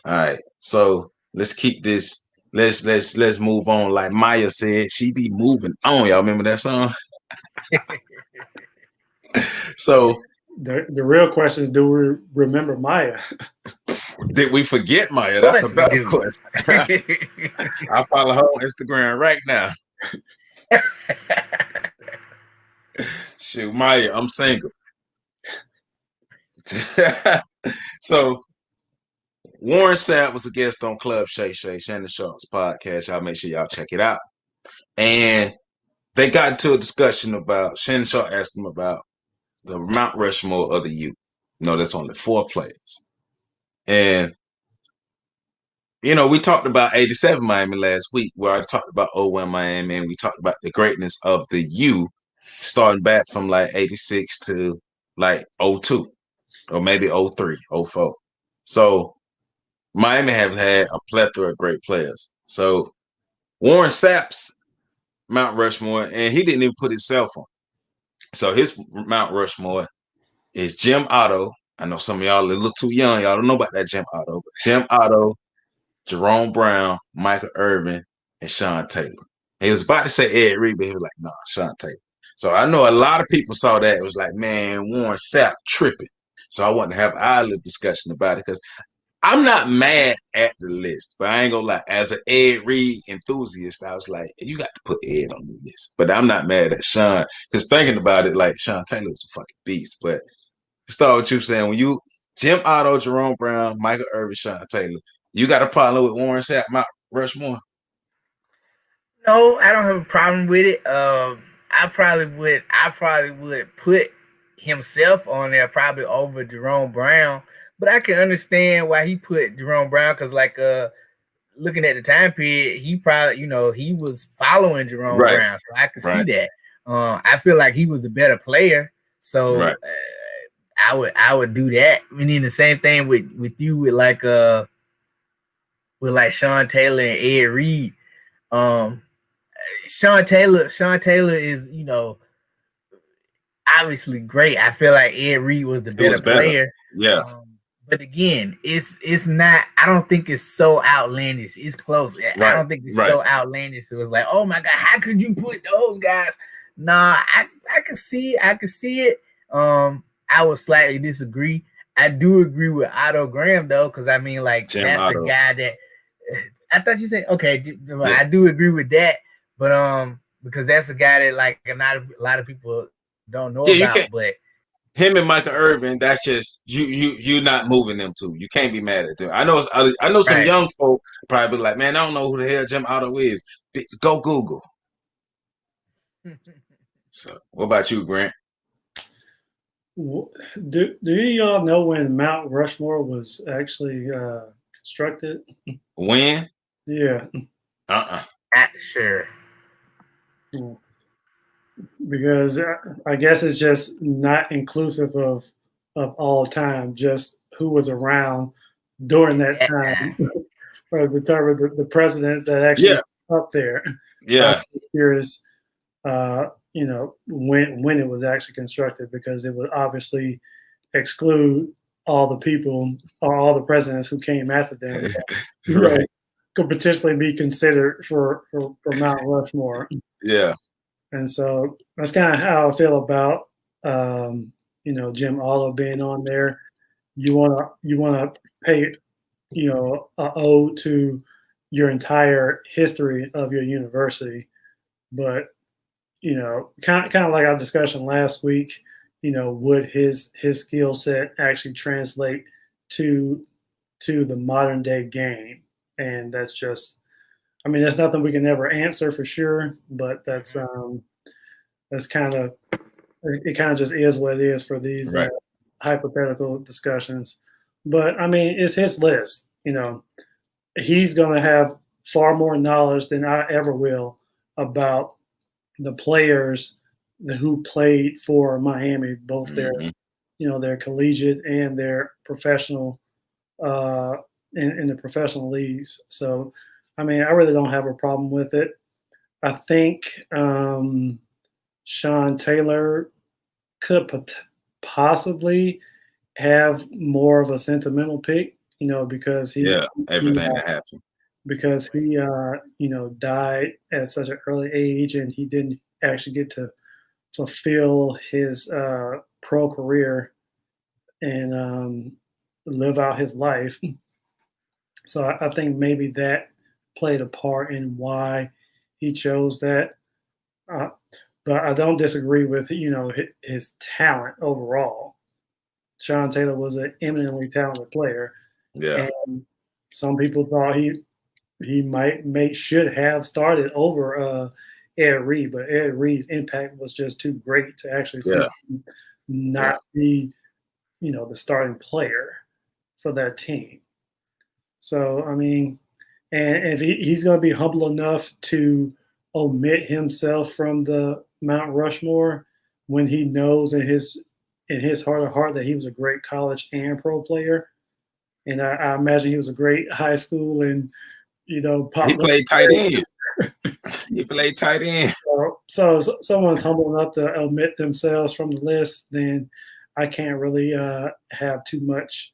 all right. So let's keep this. Let's move on. Like Maya said, she be moving on. Y'all remember that song? So
the real question is, do we remember Maya?
Did we forget Maya? That's a better question. I follow her on Instagram right now. Shoot, Maya, I'm single. So Warren Sapp was a guest on Club Shay Shay, Shannon Sharp's podcast. Y'all make sure y'all check it out. And they got into a discussion about, Shannon Sharp asked him about the Mount Rushmore of the youth. That's only 4 players. And we talked about 87 Miami last week, where I talked about 01 Miami, and we talked about the greatness of the U starting back from like 86 to like 02, or maybe 03, 04. So Miami have had a plethora of great players. So Warren Sapp's Mount Rushmore, and he didn't even put himself on. So his Mount Rushmore is Jim Otto. I know some of y'all are a little too young. Y'all don't know about that Jim Otto. But Jim Otto, Jerome Brown, Michael Irvin, and Sean Taylor. He was about to say Ed Reed, but he was like, nah, Sean Taylor. So I know a lot of people saw that. It was like, man, Warren Sapp tripping. So I wanted to have our little discussion about it, because I'm not mad at the list, but I ain't gonna lie. As an Ed Reed enthusiast, I was like, you got to put Ed on the list. But I'm not mad at Sean, because thinking about it, like, Sean Taylor was a fucking beast. But start with you saying, when you Jim Otto, Jerome Brown, Michael Irvin, Sean Taylor, you got a problem with Warren Sapp, Mount Rushmore?
No, I don't have a problem with it. I probably would put himself on there, probably over Jerome Brown. But I can understand why he put Jerome Brown, because looking at the time period, he probably, he was following Jerome Brown. So I can see that. I feel like he was a better player. So I would do that. I mean, the same thing with you with like Sean Taylor and Ed Reed. Sean Taylor is, obviously great. I feel like Ed Reed was the better player.
Yeah.
But again, it's not. I don't think it's so outlandish. It's close. I don't think it's so outlandish. It was like, oh my god, how could you put those guys? Nah, I could see it. I could see it. I would slightly disagree. I do agree with Otto Graham though, because I mean, like, Jim that's Otto. A guy that I thought you said okay. Yeah. I do agree with that, but because that's a guy that like a lot of people don't know about, but.
Him and Michael Irvin, that's just you're not moving them two. You can't be mad at them. I know some young folk probably like, man, I don't know who the hell Jim Otto is. Go Google. So, what about you, Grant?
Do y'all know when Mount Rushmore was actually constructed?
When?
Yeah.
Not sure.
Because I guess it's just not inclusive of all time, just who was around during that time. Or the presidents that actually up there.
Yeah.
Here's when it was actually constructed, because it would obviously exclude all the people or all the presidents who came after them. Could potentially be considered for Mount Rushmore.
Yeah.
And so that's kind of how I feel about Jim Otto being on there. You wanna pay a ode to your entire history of your university, but kind of like our discussion last week, would his skill set actually translate to the modern day game? And that's just I mean, that's nothing we can ever answer for sure, but that's kind of it. Kind of just is what it is for these hypothetical discussions. But I mean, it's his list. He's going to have far more knowledge than I ever will about the players who played for Miami, both their their collegiate and their professional in the professional leagues. So, I mean, I really don't have a problem with it. I think Sean Taylor could possibly have more of a sentimental pick, because
everything that happened.
Because he died at such an early age and he didn't actually get to fulfill his pro career and live out his life. So I think maybe that played a part in why he chose that. But I don't disagree with his talent overall. Sean Taylor was an eminently talented player.
Yeah.
And some people thought he should have started over Ed Reed, but Ed Reed's impact was just too great to actually see him not be, the starting player for that team. So, I mean, and if he's going to be humble enough to omit himself from the Mount Rushmore when he knows in his heart of heart that he was a great college and pro player, and I imagine he was a great high school and
he played tight end. He played tight end.
So someone's humble enough to omit themselves from the list, then I can't really have too much,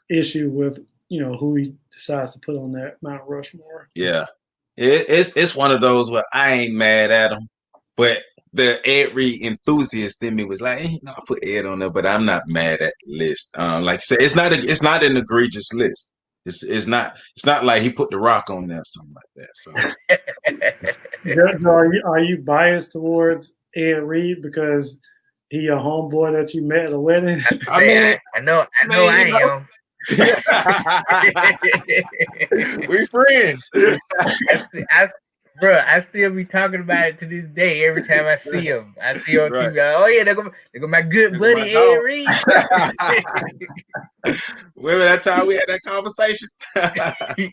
issue with who he decides to put on that Mount Rushmore.
Yeah, it's one of those where I ain't mad at him, but the Ed Reed enthusiast in me was like, hey, I put Ed on there, but I'm not mad at the list. Like you said, it's not an egregious list. It's not like he put The Rock on there or something like that. So
are you biased towards Ed Reed because he a homeboy that you met at a wedding?
I know I am.
We friends.
I still be talking about it to this day. Every time I see him, I see on TV. Oh yeah, there go my good buddy Ed Reed.
Remember that time we had that conversation?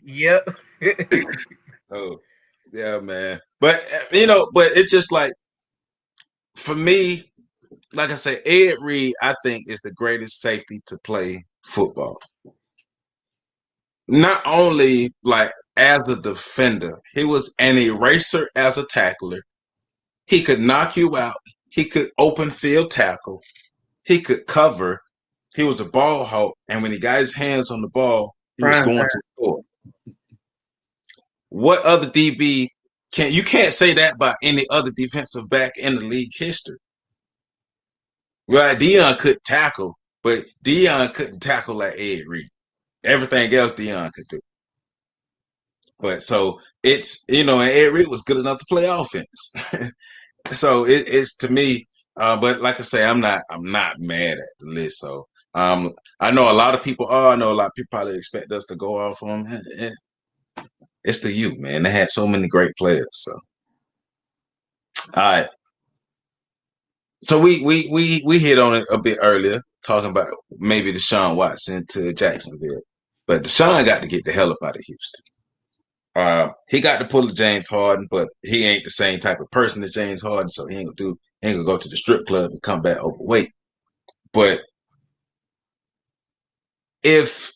Yep.
Oh, yeah, man. But but it's just like, for me, like I say, Ed Reed, I think, is the greatest safety to play football. Not only like as a defender, he was an eraser as a tackler. He could knock you out. He could open field tackle. He could cover. He was a ball hawk, and when he got his hands on the ball, he was going to score. What other DB you can't say that about any other defensive back in the league history. Right, Deion could tackle, but Deion couldn't tackle like Ed Reed. Everything else Deion could do. But so it's, and Ed Reed was good enough to play offense. So it's to me, but like I say, I'm not mad at the list. So I know a lot of people are. I know a lot of people probably expect us to go off on him. It's the U, man. They had so many great players. So all right. So we hit on it a bit earlier, talking about maybe Deshaun Watson to Jacksonville. But Deshaun got to get the hell up out of Houston. He got to pull a James Harden, but he ain't the same type of person as James Harden, so he ain't gonna go to the strip club and come back overweight. But let's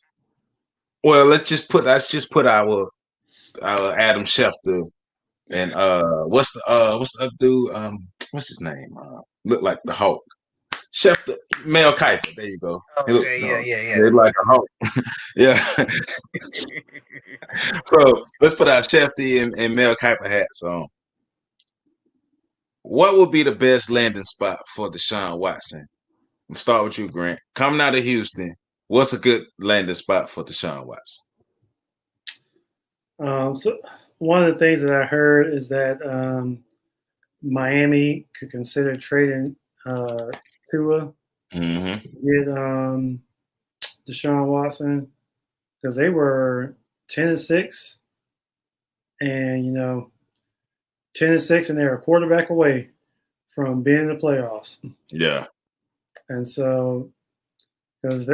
just put our Adam Schefter and what's the other dude? What's his name? Look like the Hulk. Schefter, Mel Kiper. There you go.
Okay, yeah.
He's like a Hulk. Yeah. So let's put our Schefter and Mel Kiper hats on. What would be the best landing spot for Deshaun Watson? We'll start with you, Grant. Coming out of Houston, what's a good landing spot for Deshaun Watson?
So one of the things that I heard is that Miami could consider trading Tua, get Deshaun Watson, because they were 10-6 and 10-6, and they're a quarterback away from being in the playoffs.
Yeah.
And so, because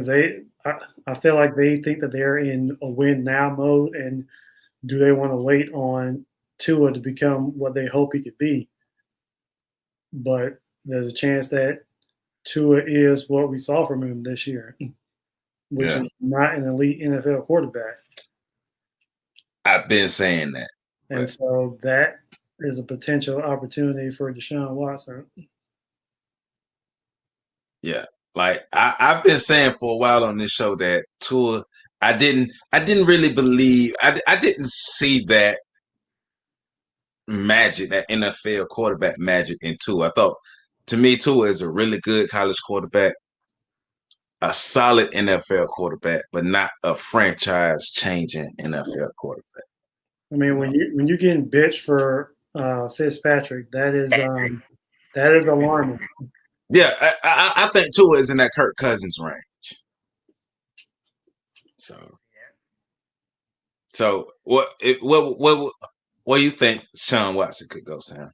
I feel like they think that they're in a win now mode, and do they want to wait on Tua to become what they hope he could be? But there's a chance that Tua is what we saw from him this year, which is not an elite NFL quarterback.
I've been saying that.
And so that is a potential opportunity for Deshaun Watson.
Yeah. Like I've been saying for a while on this show that Tua, I didn't really believe, I didn't see that magic, that NFL quarterback magic in Tua. I thought, to me, Tua is a really good college quarterback, a solid NFL quarterback, but not a franchise-changing NFL quarterback.
I mean, when you're getting bitched for Fitzpatrick, that is alarming.
Yeah, I think Tua is in that Kirk Cousins range. So what do you think Deshaun Watson could go, Sam?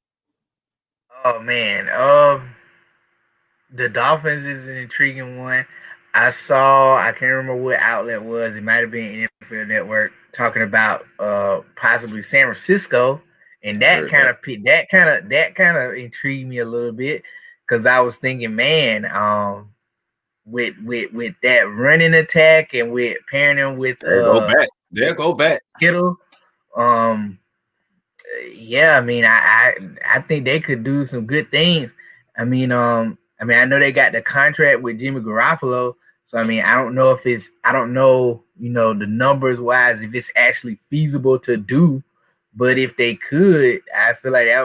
Oh man, the Dolphins is an intriguing one. I can't remember what outlet it was. It might have been NFL Network talking about possibly San Francisco, and that kind of intrigued me a little bit, because I was thinking, man, with that running attack and with pairing them with
go back
Kittle, yeah, I mean, I think they could do some good things. I mean, I know they got the contract with Jimmy Garoppolo, so I mean, I don't know, the numbers wise, if it's actually feasible to do, but if they could, I feel like that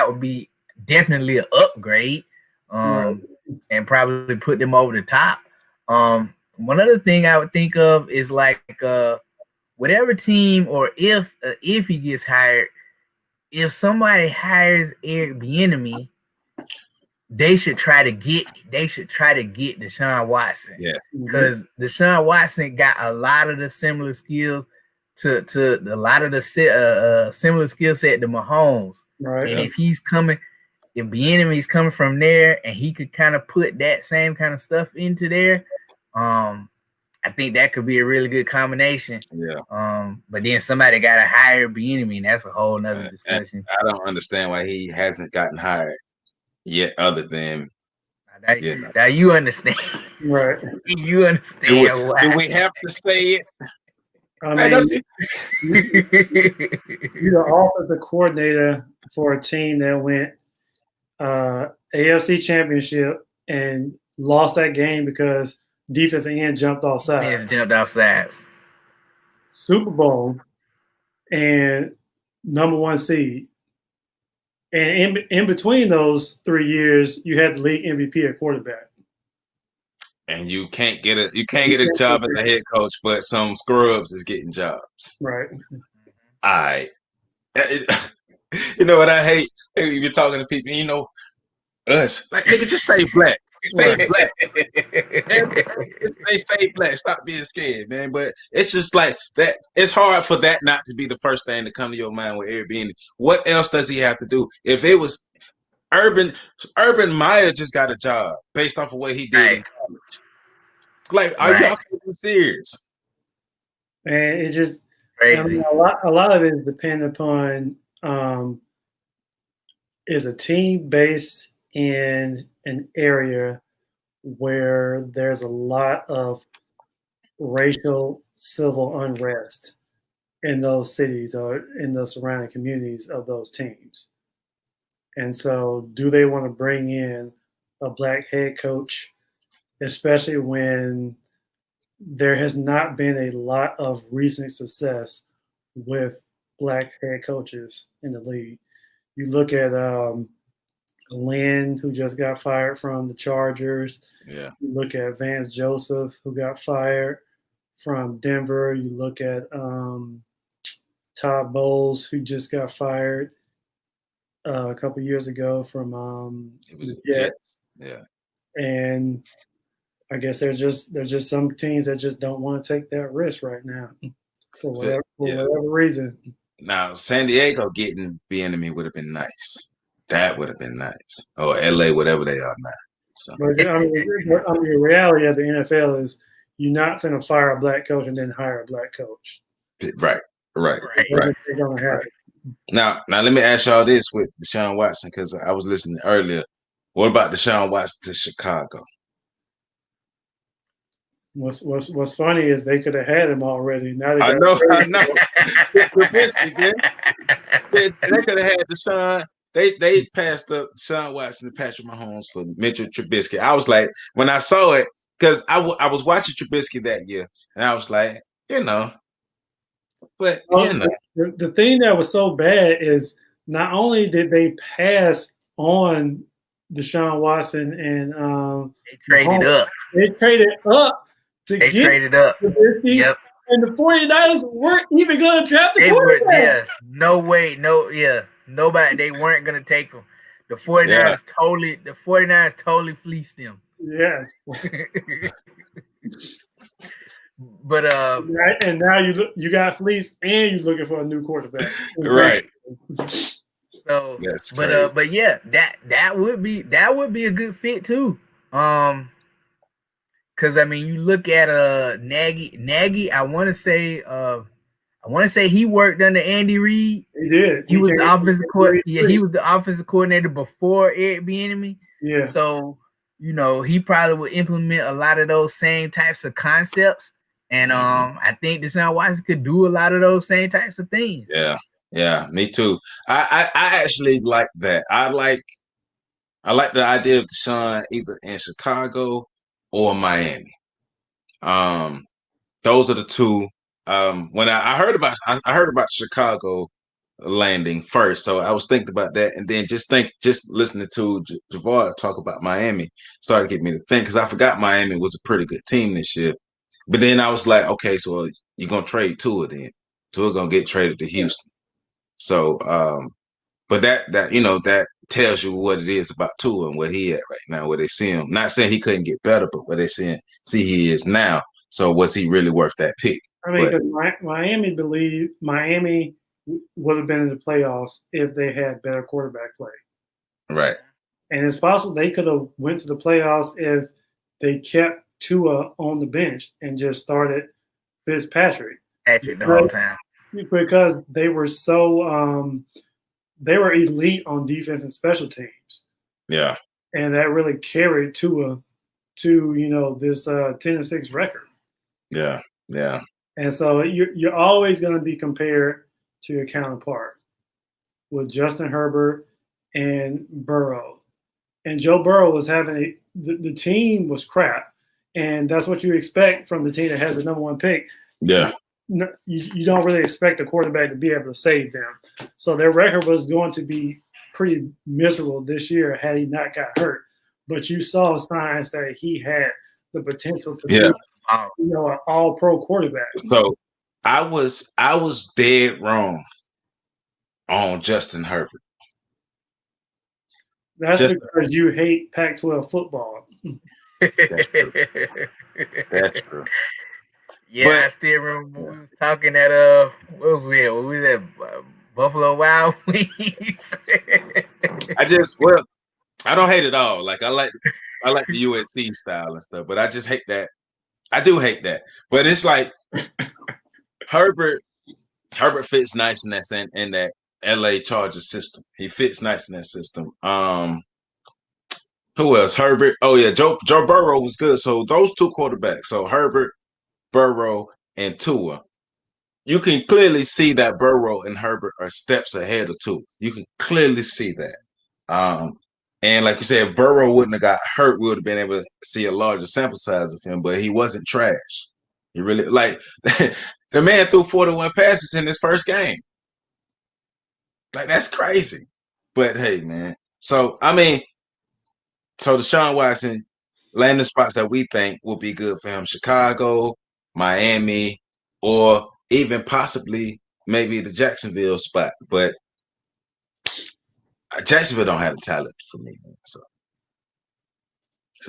would be definitely an upgrade, and probably put them over the top. One other thing I would think of is like whatever team, or if he gets hired, if somebody hires Eric Bieniemy, they should try to get Deshaun Watson.
Yeah,
because Deshaun Watson got a lot of the similar skills to a lot of the similar skill set to Mahomes.
Right.
And if Bieniemy's coming from there, and he could kind of put that same kind of stuff into there, I think that could be a really good combination.
Yeah.
But then somebody got to hire Bieniemy, and that's a whole nother discussion.
I don't understand why he hasn't gotten hired yet, other than
now you understand.
Right.
You understand why.
Do we have to say it?
I mean, you're the offensive coordinator for a team that went AFC Championship and lost that game because defensive end jumped off sides. Super Bowl and number one seed. And in between those 3 years, you had the league MVP at quarterback.
And you can't get a job as a head coach, but some scrubs is getting jobs.
Right.
All right. You know what I hate? You're talking to people, us. Like, nigga, just say black. Say black. They say black. Stop being scared, man. But it's just like that. It's hard for that not to be the first thing to come to your mind with Airbnb. What else does he have to do? If it was Urban Meyer just got a job based off of what he did in college. Like, are y'all serious?
And it just
crazy.
I mean, a lot of it is dependent upon is a team based in an area where there's a lot of racial civil unrest in those cities or in the surrounding communities of those teams. And so do they want to bring in a black head coach, especially when there has not been a lot of recent success with black head coaches in the league? You look at Lynn, who just got fired from the Chargers.
Yeah.
You look at Vance Joseph, who got fired from Denver. You look at Todd Bowles, who just got fired a couple years ago from the Jets.
Yeah.
And I guess there's just some teams that just don't want to take that risk right now. for whatever reason.
Now, San Diego getting Bieniemy would have been nice. That would have been nice. Or LA, whatever they are now. So.
But the reality of the NFL is you're not going to fire a black coach and then hire a black coach.
Right.
They're going to happen.
Now, let me ask y'all this with Deshaun Watson, because I was listening earlier. What about Deshaun Watson to Chicago?
What's funny is they could have had him already. Now
I know. They could have had Deshaun. They passed up Deshaun Watson to Patrick Mahomes for Mitchell Trubisky. I was like, when I saw it, because I was watching Trubisky that year, and I was like, but
the thing that was so bad is not only did they pass on Deshaun Watson and
they traded
Mahomes,
up.
They traded up to
they
get
traded up.
Trubisky,
yep.
And the 49ers weren't even going to draft the quarterback.
No way. Nobody. They weren't going to take him. The 49ers totally fleeced them.
Yes.
But
and now you got fleeced and you're looking for a new quarterback.
Right.
So but yeah, that would be a good fit too. Because I mean, you look at Nagy. I want to say he worked under Andy Reid.
He did.
He was the offensive coordinator. Yeah, he was the offensive coordinator before Eric Bieniemy.
Yeah.
So he probably would implement a lot of those same types of concepts, and I think Deshaun Watson could do a lot of those same types of things.
Yeah, me too. I actually like that. I like the idea of Deshaun either in Chicago or Miami. Those are the two. When I heard about Chicago landing first, so I was thinking about that, and then just listening to Javard talk about Miami started getting me to think, because I forgot Miami was a pretty good team this year. But then I was like, okay, so you're gonna trade Tua then. Tua gonna get traded to Houston. So, but that tells you what it is about Tua and where he at right now, where they see him. Not saying he couldn't get better, but where they see he is now. So was he really worth that pick?
I mean, because Miami would have been in the playoffs if they had better quarterback play.
Right.
And it's possible they could have went to the playoffs if they kept Tua on the bench and just started Fitzpatrick.
The whole time.
Because they were so they were elite on defense and special teams.
Yeah.
And that really carried Tua to this 10-6 record.
Yeah.
And so you're always going to be compared to your counterpart with Justin Herbert and Burrow. And Joe Burrow was having the team was crap, and that's what you expect from the team that has the number one pick.
Yeah.
No, you don't really expect a quarterback to be able to save them. So their record was going to be pretty miserable this year had he not got hurt. But you saw signs that he had the potential to be an all-pro quarterback.
So I was dead wrong on Justin Herbert.
That's because you hate Pac-12 football.
That's true.
Yeah, but I still remember we was talking at what was we at? What was that? Buffalo Wild Wings.
I don't hate it all. Like I like the UNC style and stuff, but I just hate that. I do hate that. But it's like Herbert fits nice in that LA Chargers system. He fits nice in that system. Who else? Herbert. Oh yeah, Joe Burrow was good. So those two quarterbacks. So Herbert, Burrow, and Tua. You can clearly see that Burrow and Herbert are steps ahead of Tua. You can clearly see that. And like you said, if Burrow wouldn't have got hurt, we would have been able to see a larger sample size of him, but he wasn't trash. He really, the man threw 41 passes in his first game. Like, that's crazy. But hey, man. So Deshaun Watson landing spots that we think will be good for him: Chicago, Miami, or even possibly maybe the Jacksonville spot. But Jacksonville don't have the talent for me, man. So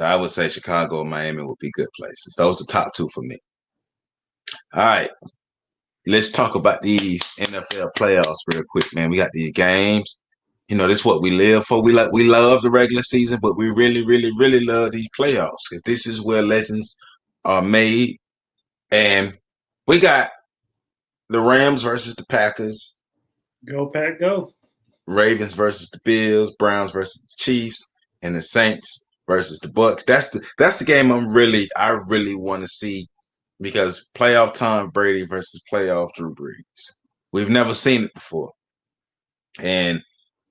I would say Chicago or Miami would be good places. Those are the top two for me. All right. let's talk about these NFL playoffs real quick, man. We got these games. You know, this is what we live for. We love the regular season, but we really, really, really love these playoffs because this is where legends are made. And we got the Rams versus the Packers.
Go Pack, go.
Ravens versus the Bills, Browns versus the Chiefs, and the Saints versus the Bucks. That's the game I really want to see because playoff Tom Brady versus playoff Drew Brees. We've never seen it before. And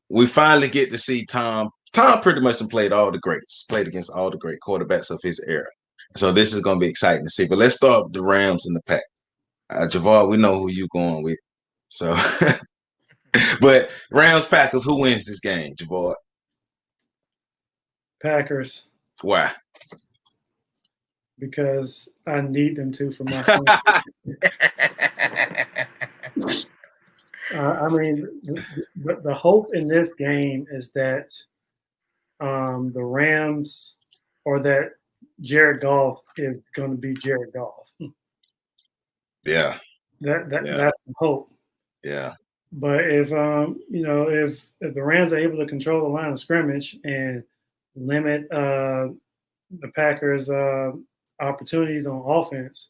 we finally get to see Tom. Tom pretty much played all the greats, played against all the great quarterbacks of his era. So this is going to be exciting to see. But let's start with the Rams and the Pack. Javard, we know who you going with. So, but Rams Packers, who wins this game, Javard?
Packers.
Why?
Because I need them to for my son. I mean, the hope in this game is that the Rams or that Jared Goff is going to be Jared Goff.
Yeah.
That's the hope.
Yeah.
But if if the Rams are able to control the line of scrimmage and limit the Packers' opportunities on offense,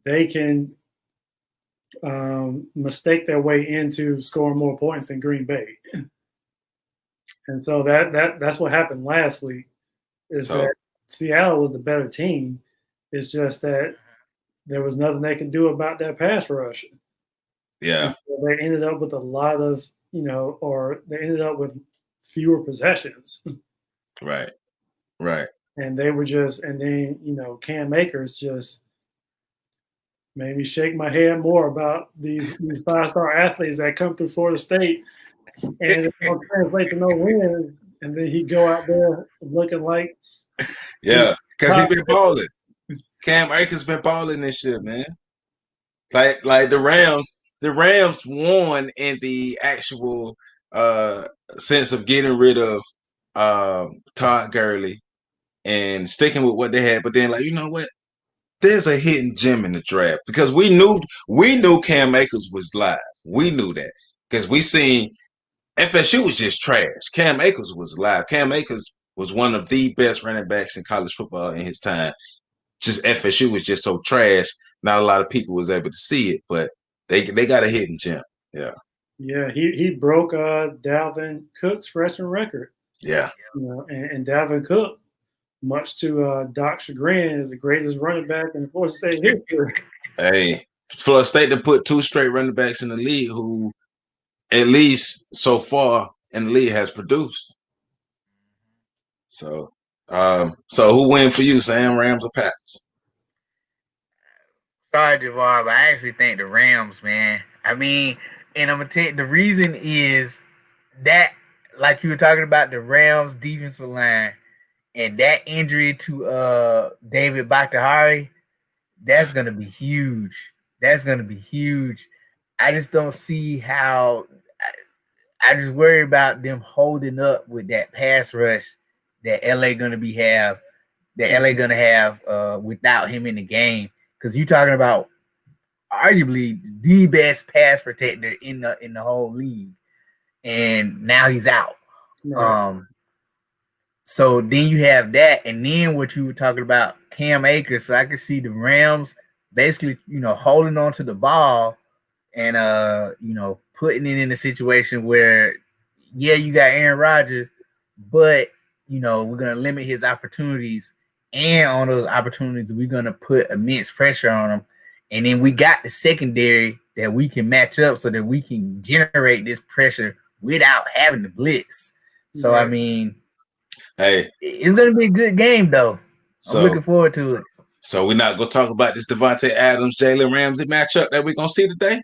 they can mistake their way into scoring more points than Green Bay. And so that's what happened last week. That Seattle was the better team. It's just that there was nothing they could do about that pass rush.
Yeah.
So they ended up with a lot of, or they ended up with fewer possessions.
Right.
And they were and then, Cam Akers just made me shake my head more about these 5-star athletes that come through Florida State and it don't translate to no wins. And then he go out there looking like.
Yeah, because he's been balling. Cam Akers been balling this year, man. Like the Rams won in the actual sense of getting rid of Todd Gurley and sticking with what they had. But then, like, you know what? There's a hidden gem in the draft because we knew Cam Akers was live. We knew that because we seen FSU was just trash. Cam Akers was live. Cam Akers was one of the best running backs in college football in his time. Just FSU was just so trash. Not a lot of people was able to see it, but they got a hidden gem. Yeah.
Yeah, he broke Dalvin Cook's freshman record.
Yeah.
And Dalvin Cook, much to Doc's chagrin, is the greatest running back in Florida State history.
Hey, Florida State to put 2 straight running backs in the league who, at least so far in the league, has produced. So who win for you, Sam? Rams or Packers?
Sorry, Javard, but I actually think the Rams, man. I mean, and I'm gonna tell you, the reason is that, like you were talking about, the Rams defensive line and that injury to David Bakhtiari, that's gonna be huge. That's gonna be huge. I just don't see how. I just worry about them holding up with that pass rush that LA gonna have without him in the game. Because you're talking about arguably the best pass protector in the whole league, and now he's out. Right. So then you have that, and then what you were talking about, Cam Akers. So I can see the Rams basically, holding on to the ball and putting it in a situation where, yeah, you got Aaron Rodgers, but we're gonna limit his opportunities. And on those opportunities, we're going to put immense pressure on them. And then we got the secondary that we can match up so that we can generate this pressure without having to blitz. So, I mean,
hey,
it's going to be a good game, though. I'm looking forward to it.
So we're not going to talk about this Devontae Adams, Jalen Ramsey matchup that we're going to see today?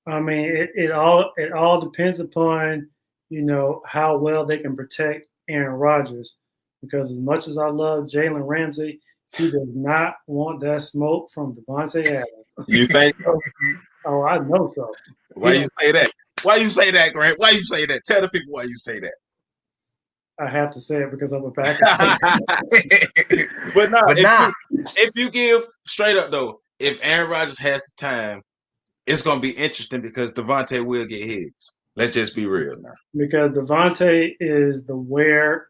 I mean, it all depends upon, how well they can protect Aaron Rodgers. Because as much as I love Jalen Ramsey, he does not want that smoke from Devontae Adams.
You think so?
Oh, I know so.
Why you say that? Why you say that, Grant? Why you say that? Tell the people why you say that.
I have to say it because I'm a Packers.
But if you give straight up though, if Aaron Rodgers has the time it's gonna be interesting because Devontae will get his. Let's just be real now.
Because Devontae is the rare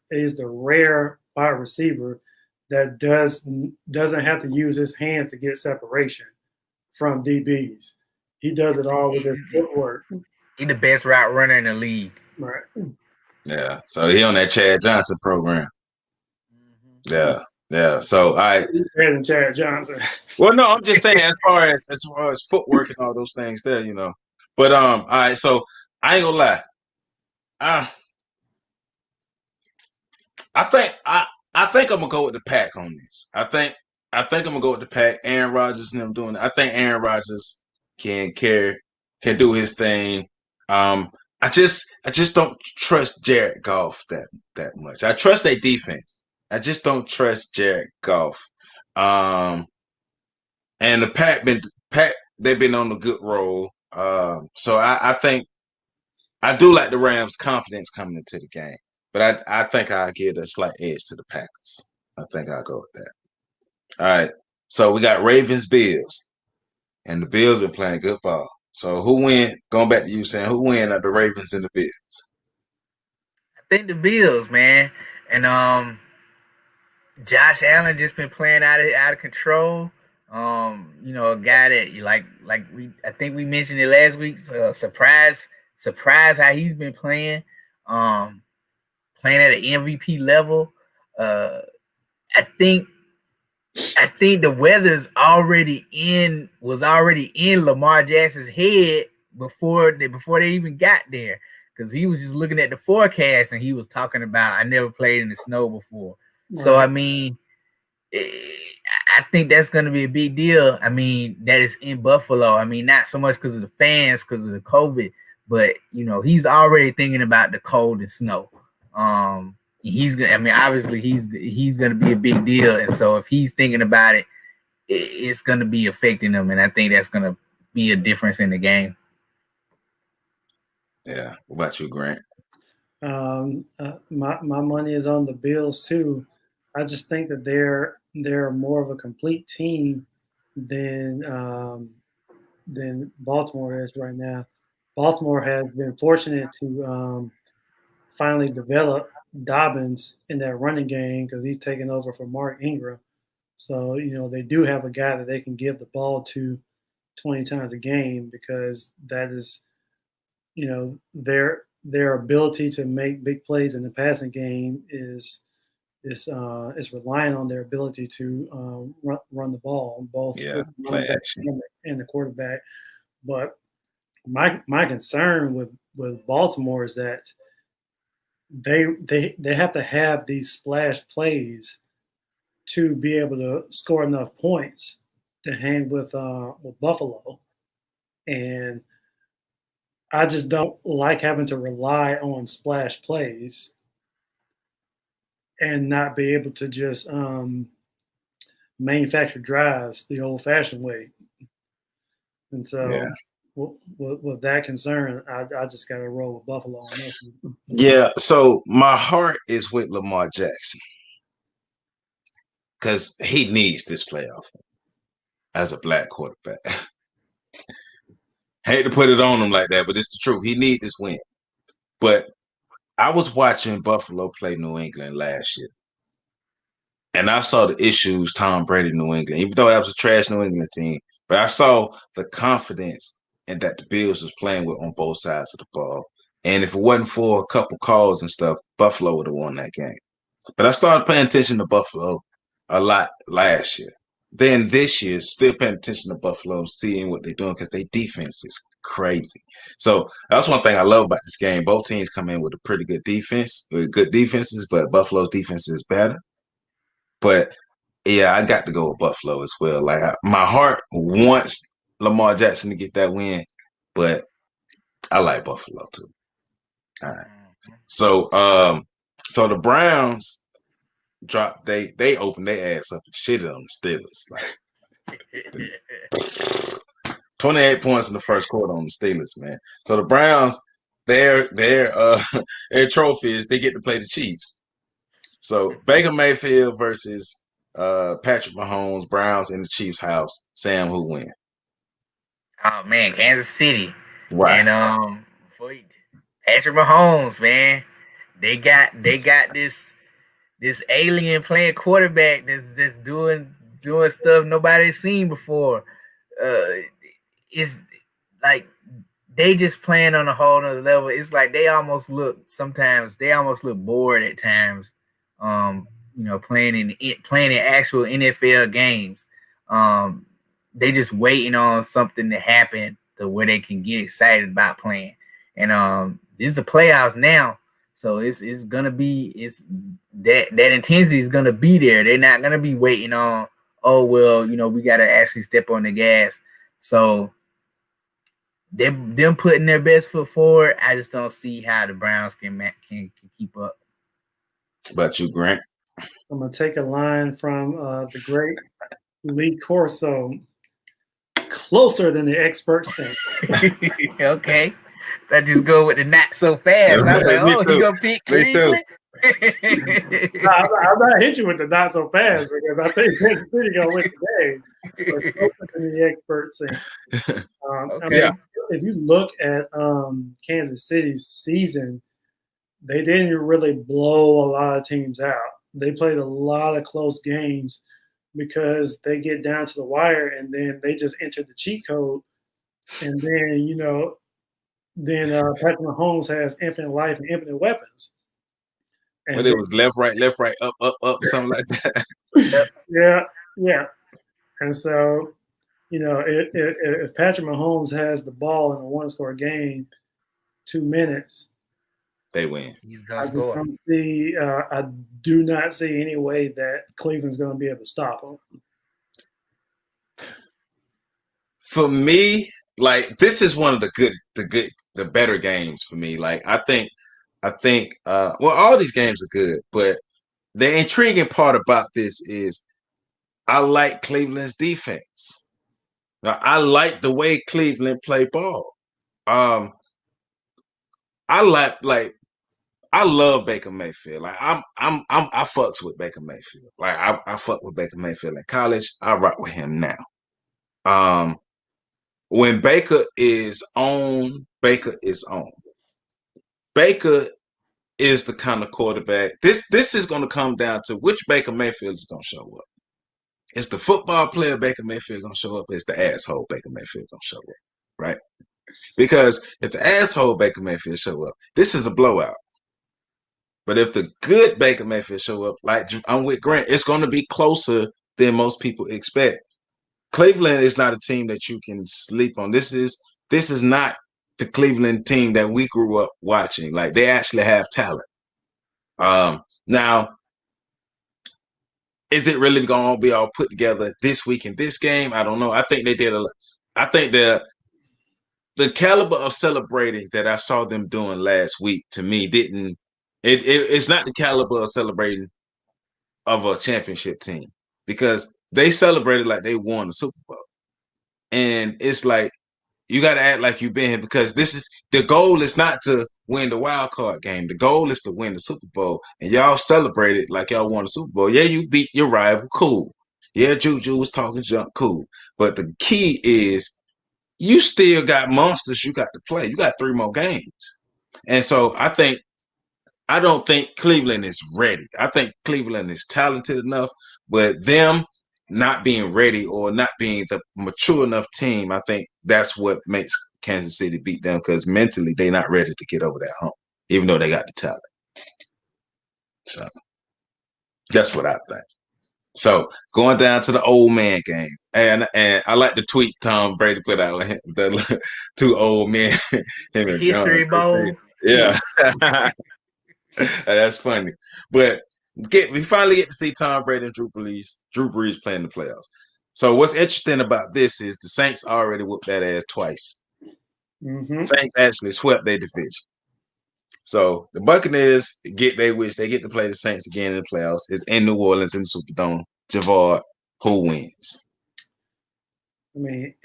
wide receiver that doesn't have to use his hands to get separation from DBs. He does it all with his footwork.
He's the best route runner in the league.
Right.
Yeah. So he on that Chad Johnson program. Yeah. Yeah. So
better than Chad Johnson.
Well, no, I'm just saying as far as footwork and all those things there, you know. But all right, so I ain't gonna lie. I think I'm gonna go with the pack on this. I think I'm gonna go with the pack. Aaron Rodgers and them doing it. I think Aaron Rodgers can do his thing. I just don't trust Jared Goff that much. I trust their defense. I just don't trust Jared Goff. And the pack they've been on a good roll. So I think I do like the Rams' confidence coming into the game. But I think I'll give a slight edge to the Packers. I think I'll go with that. All right. So we got Ravens, Bills. And the Bills been playing good ball. So who win? Going back to you saying who win at the Ravens and the Bills?
I think the Bills, man. And Josh Allen just been playing out of control. You know, a guy that I think we mentioned it last week. Surprise how he's been playing. Playing at an MVP level. I think the weather's was already in Lamar Jackson's head before they even got there, because he was just looking at the forecast and he was talking about, I never played in the snow before. Right. So I mean, I think that's going to be a big deal. I mean, that is in Buffalo. I mean, not so much because of the fans, because of the COVID, but you know, he's already thinking about the cold and snow. He's gonna. I mean, obviously, he's gonna be a big deal, and so if he's thinking about it, it's gonna be affecting him, and I think that's gonna be a difference in the game.
Yeah. What about you, Grant?
My money is on the Bills too. I just think that they're more of a complete team than Baltimore is right now. Baltimore has been fortunate to finally develop Dobbins in that running game because he's taking over for Mark Ingram. So, you know, they do have a guy that they can give the ball to 20 times a game, because that is, you know, their ability to make big plays in the passing game is relying on their ability to run the ball, both
play action
and the quarterback. But my concern with Baltimore is that they have to have these splash plays to be able to score enough points to hang with Buffalo, and I just don't like having to rely on splash plays and not be able to just manufacture drives the old-fashioned way. And so, with that concern, I just got to roll with Buffalo on this one.
Yeah, so my heart is with Lamar Jackson because he needs this playoff as a black quarterback. Hate to put it on him like that, but it's the truth. He needs this win. But I was watching Buffalo play New England last year, and I saw the issues Tom Brady New England, even though that was a trash New England team. But I saw the confidence and that the Bills was playing with on both sides of the ball. And if it wasn't for a couple calls and stuff, Buffalo would have won that game. But I started paying attention to Buffalo a lot last year. Then this year, still paying attention to Buffalo, seeing what they're doing because their defense is crazy. So that's one thing I love about this game. Both teams come in with a pretty good defense, with good defenses, but Buffalo's defense is better. But yeah, I got to go with Buffalo as well. Like my heart wants Lamar Jackson to get that win, but I like Buffalo too. All right. So the Browns dropped they opened their ass up and shitted on the Steelers. Like 28 points in the first quarter on the Steelers, man. So the Browns, their trophy is they get to play the Chiefs. So Baker Mayfield versus Patrick Mahomes, Browns in the Chiefs' house. Sam, who win?
Oh man, Kansas City.
Why?
And for Patrick Mahomes, man, they got this alien playing quarterback that's doing stuff nobody's seen before. It's like they just playing on a whole nother level. It's like they almost look bored at times. Playing in actual NFL games. They just waiting on something to happen to where they can get excited about playing. And this is the playoffs now, so it's gonna be that intensity is gonna be there. They're not gonna be waiting on, oh well, we gotta actually step on the gas. So them putting their best foot forward, I just don't see how the Browns can keep up.
But you, Grant?
I'm gonna take a line from the great Lee Corso. Closer than the experts think.
Okay. That just go with the not so fast. I'm like, oh, you gonna pick Cleveland?
I'm not hit you with the not so fast because I think Kansas City gonna win the game. So it's closer than the experts think. Okay. I mean, if you look at Kansas City's season, they didn't really blow a lot of teams out. They played a lot of close games because they get down to the wire and then they just enter the cheat code. And then, Patrick Mahomes has infinite life and infinite weapons.
And but it was left, right, up, something like that.
Yeah. And so, if Patrick Mahomes has the ball in a one-score game, 2 minutes,
they win.
He's gonna score.
I do not see any way that Cleveland's going to be able to stop him.
For me, like this is one of the better games for me. Like I think, all these games are good, but the intriguing part about this is I like Cleveland's defense. Now, I like the way Cleveland play ball. I love Baker Mayfield. Like I fucks with Baker Mayfield. Like I fuck with Baker Mayfield in college. I rock with him now. When Baker is on, Baker is on. Baker is the kind of quarterback. This is going to come down to which Baker Mayfield is going to show up. It's the football player Baker Mayfield going to show up. It's the asshole Baker Mayfield going to show up, right? Because if the asshole Baker Mayfield show up, this is a blowout. But if the good Baker Mayfield show up, like I'm with Grant, it's going to be closer than most people expect. Cleveland is not a team that you can sleep on. This is not the Cleveland team that we grew up watching. Like they actually have talent. Now, is it really going to be all put together this week in this game? I don't know. I think they did I think the caliber of celebrating that I saw them doing last week to me didn't. It's not the caliber of celebrating of a championship team because they celebrated like they won the Super Bowl. And it's like, you got to act like you've been here because the goal is not to win the wild card game. The goal is to win the Super Bowl. And y'all celebrated like y'all won the Super Bowl. Yeah, you beat your rival. Cool. Yeah, Juju was talking junk. Cool. But the key is you still got monsters you got to play. You got 3 more games. And so I don't think Cleveland is ready. I think Cleveland is talented enough, but them not being ready or not being the mature enough team, I think that's what makes Kansas City beat them because mentally they're not ready to get over that hump, even though they got the talent. So that's what I think. So going down to the old man game, and I like the tweet Tom Brady put out, the 2 old men, him and
History Bowl.
Yeah. That's funny. But we finally get to see Tom Brady and Drew Brees playing the playoffs. So what's interesting about this is the Saints already whooped that ass twice. Mm-hmm. Saints actually swept their division. So the Buccaneers get their wish. They get to play the Saints again in the playoffs. It's in New Orleans in the Superdome. Javard, who wins?
I mean,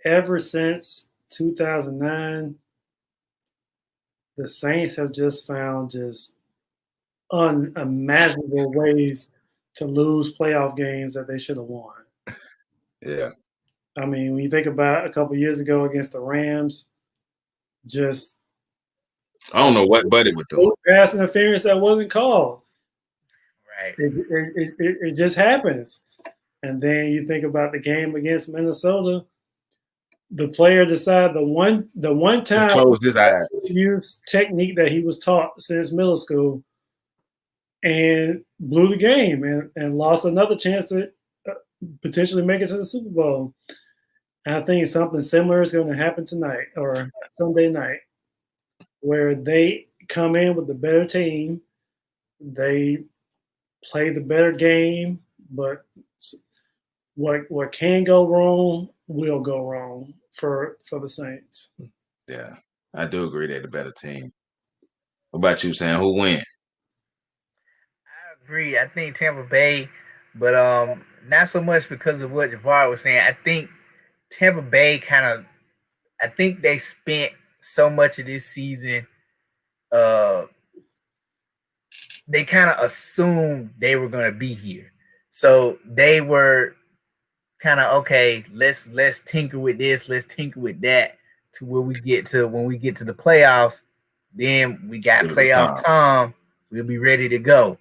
ever since 2009, the Saints have just found unimaginable ways to lose playoff games that they should have won.
Yeah.
I mean, when you think about a couple years ago against the Rams, just
I don't know what Buddy would do.
Pass interference that wasn't called.
Right.
It just happens. And then you think about the game against Minnesota. The player decided the one time
closed his eyes.
Use technique that he was taught since middle school, and blew the game and lost another chance to potentially make it to the Super Bowl. And I think something similar is going to happen tonight or Sunday night, where they come in with the better team, they play the better game, but what can go wrong will go wrong for the Saints.
Yeah, I do agree they're the better team. What about you, Sam? Who win?
I agree. I think Tampa Bay, but not so much because of what Javard was saying. I think Tampa Bay I think they spent so much of this season. They kind of assumed they were going to be here, so they were kind of okay. Let's tinker with this. Let's tinker with that to where when we get to the playoffs, then we got playoff Tom. We'll be ready to go.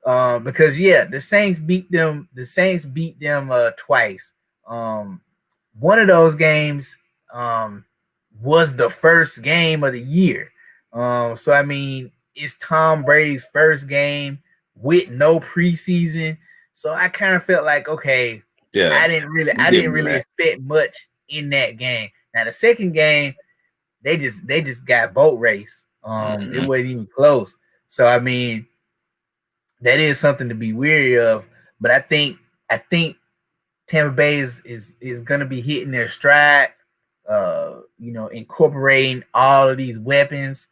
Because the Saints beat them. The Saints beat them twice. One of those games was the first game of the year. So I mean, it's Tom Brady's first game with no preseason. So I kind of felt like, okay, I didn't really expect much in that game. Now the second game, they just got boat race. It wasn't even close. So I mean, that is something to be wary of. But I think Tampa Bay is gonna be hitting their stride. Incorporating all of these weapons.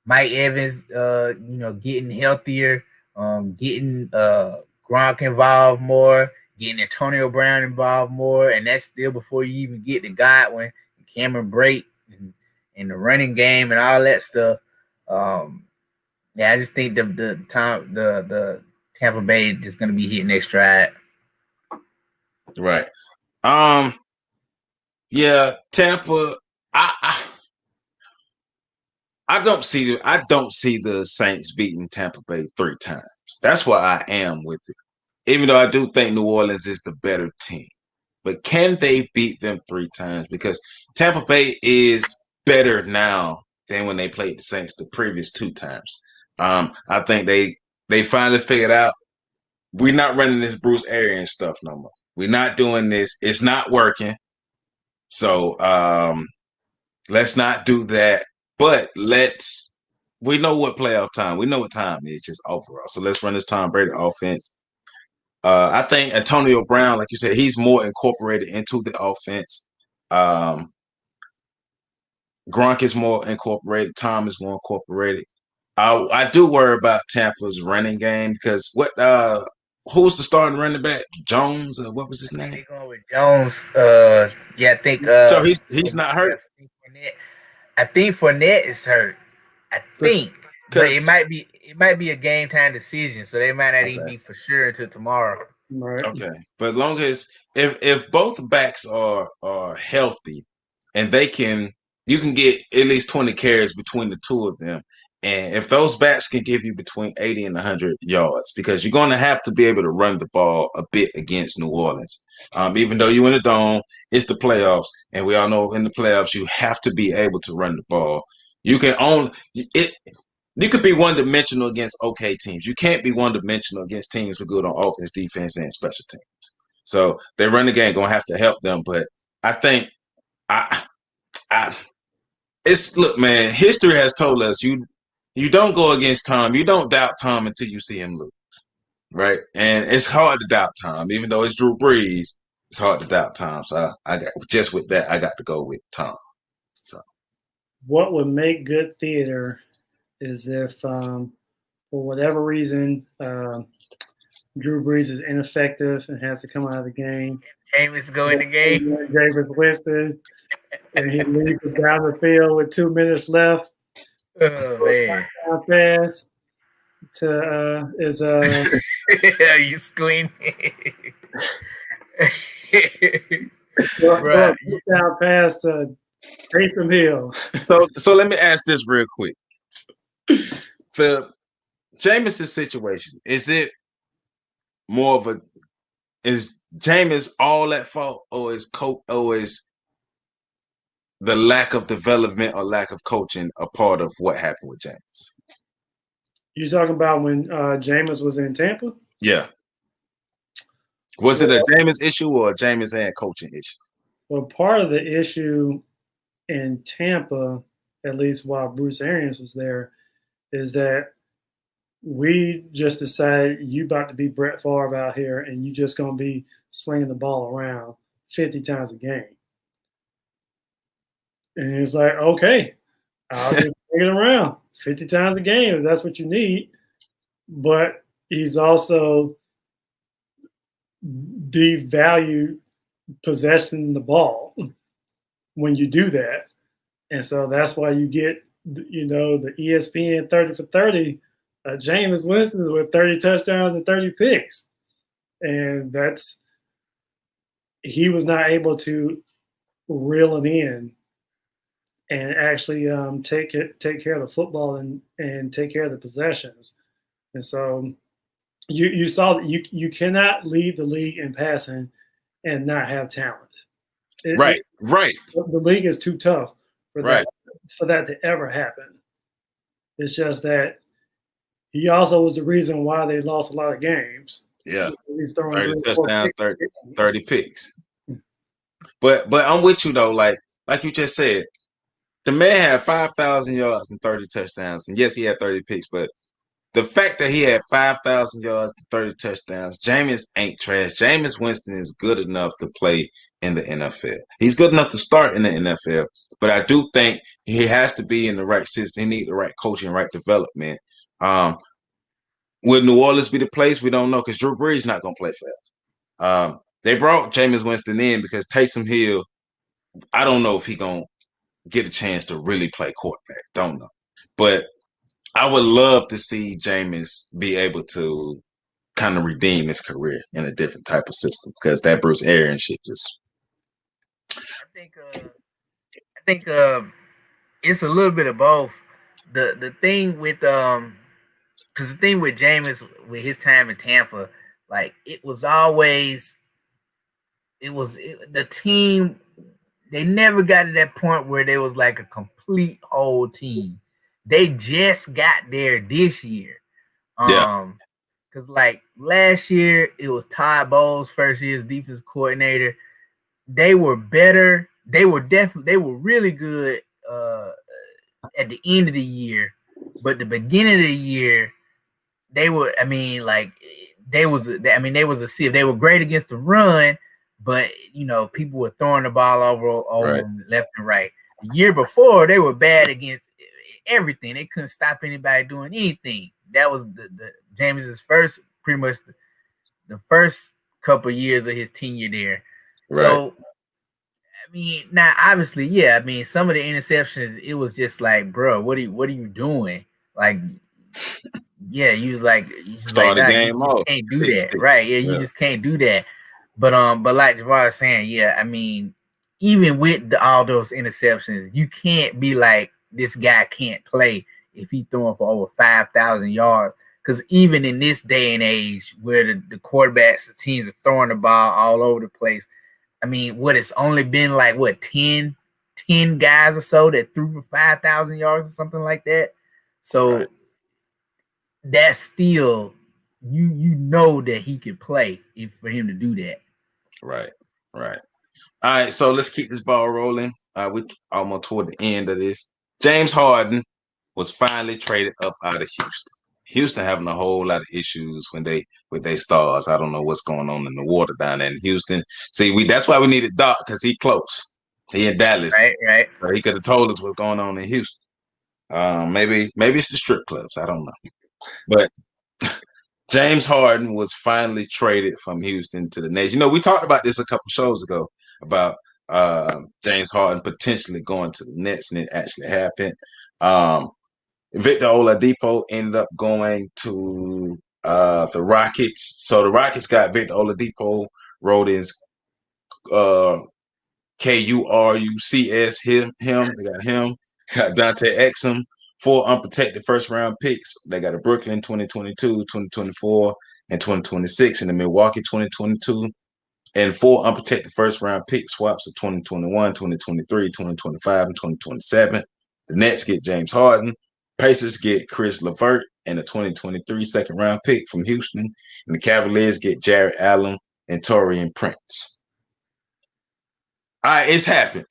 Mike Evans, getting healthier, getting Gronk involved more, getting Antonio Brown involved more, and that's still before you even get to Godwin, Cameron Brate, and the running game and all that stuff. I just think the Tampa Bay is going to be hitting their stride.
Right. Yeah, Tampa. I don't see the Saints beating Tampa Bay 3 times. That's why I am with it. Even though I do think New Orleans is the better team. But can they beat them 3 times? Because Tampa Bay is better now than when they played the Saints the previous 2 times. I think they finally figured out we're not running this Bruce Arians stuff no more. We're not doing this. It's not working. So let's not do that. But we know what playoff time. We know what time it is just overall. So let's run this Tom Brady offense. I think Antonio Brown, like you said, he's more incorporated into the offense. Gronk is more incorporated. Tom is more incorporated. I do worry about Tampa's running game because who's the starting running back? Jones? What was his name?
They're going with Jones. I think.
So he's not hurt.
I think Fournette is hurt. I think, but it might be a game time decision, so they might not even be for sure until tomorrow.
Right.
Okay, but as long as if both backs are healthy, and you can get at least 20 carries between the two of them, and if those backs can give you between 80 and 100 yards, because you're going to have to be able to run the ball a bit against New Orleans. Even though you're in the dome, it's the playoffs, and we all know in the playoffs you have to be able to run the ball. You can You could be one-dimensional against okay teams. You can't be one-dimensional against teams who are good on offense, defense, and special teams. So they run the game, gonna have to help them. But I think look, man. History has told us you don't go against Tom. You don't doubt Tom until you see him lose, right? And it's hard to doubt Tom, even though it's Drew Brees. It's hard to doubt Tom. So I got to go with Tom. So
what would make good theater is if, for whatever reason, Drew Brees is ineffective and has to come out of the game.
Jameis go in the game.
Jameis Winston, and he leads us down the field with 2 minutes left.
Oh man!
Pass to
you screaming. Right.
Down past Taysom Hill.
So let me ask this real quick. The Jameson situation, is it more of is Jameis all at fault, or is the lack of development or lack of coaching a part of what happened with Jameis?
You talking about when Jameis was in Tampa?
Yeah. Was it a Jameis issue or a Jameis and coaching issue?
Well, part of the issue in Tampa, at least while Bruce Arians was there, is that we just decided you about to be Brett Favre out here and you just going to be slinging the ball around 50 times a game. And it's like, okay, I'll just bring it around 50 times a game if that's what you need. But he's also devalued possessing the ball when you do that. And so that's why you get, the ESPN 30 for 30, Jameis Winston with 30 touchdowns and 30 picks. And he was not able to reel it in and actually take care of the football and take care of the possessions. And so you saw that you cannot lead the league in passing and not have talent.
Right.
The league is too tough for that to ever happen. It's just that he also was the reason why they lost a lot of games.
Yeah.
He's throwing
30 touchdowns, 30 picks. But I'm with you though, like you just said, the man had 5,000 yards and 30 touchdowns. And yes, he had 30 picks, but the fact that he had 5,000 yards and 30 touchdowns, Jameis ain't trash. Jameis Winston is good enough to play in the NFL. He's good enough to start in the NFL, but I do think he has to be in the right system. He needs the right coaching, right development. Will New Orleans be the place? We don't know because Drew Brees not going to play forever. They brought Jameis Winston in because Taysom Hill, I don't know if he going to get a chance to really play quarterback. Don't know. But I would love to see Jameis be able to kind of redeem his career in a different type of system because that Bruce Arians shit just.
I think it's a little bit of both. The thing with because the thing with Jameis with his time in Tampa, like it was always the team. They never got to that point where there was like a complete whole team. They just got there this year. Because like last year, it was Todd Bowles' first year as defense coordinator. They were better. They were really good at the end of the year. But the beginning of the year, they was a sieve. They were great against the run, but people were throwing the ball over them left and right. The year before, they were bad against everything. They couldn't stop anybody doing anything. That was the James's pretty much the first couple of years of his tenure there. Right. So, now obviously, some of the interceptions, it was just like, bro, what are you doing? Like, you
start the game off.
You can't do that, right? Yeah, you just can't do that. But like Javard was saying, even with all those interceptions, you can't be like, this guy can't play if he's throwing for over 5,000 yards. Because even in this day and age where the quarterbacks, the teams are throwing the ball all over the place, it's only been like, 10 guys or so that threw for 5,000 yards or something like that. So that's still, you know that he could play for him to do that.
Right. All right, so let's keep this ball rolling. We almost toward the end of this. James Harden was finally traded up out of Houston. Houston having a whole lot of issues with their stars. I don't know what's going on in the water down there in Houston. See, that's why we needed Doc, because he close. He in Dallas.
Right.
So he could have told us what's going on in Houston. Maybe it's the strip clubs. I don't know. But James Harden was finally traded from Houston to the Nets. We talked about this a couple shows ago about James Harden potentially going to the Nets, and it actually happened. Victor Oladipo ended up going to the Rockets. So the Rockets got Victor Oladipo, wrote his KURUCS, him. They got him. Got Dante Exum. 4 unprotected first-round picks. They got a Brooklyn 2022, 2024, and 2026, and the Milwaukee 2022, and 4 unprotected first-round pick swaps of 2021, 2023, 2025, and 2027. The Nets get James Harden. Pacers get Chris LeVert and a 2023 second-round pick from Houston. And the Cavaliers get Jarrett Allen and Taurean Prince. All right, it's happened.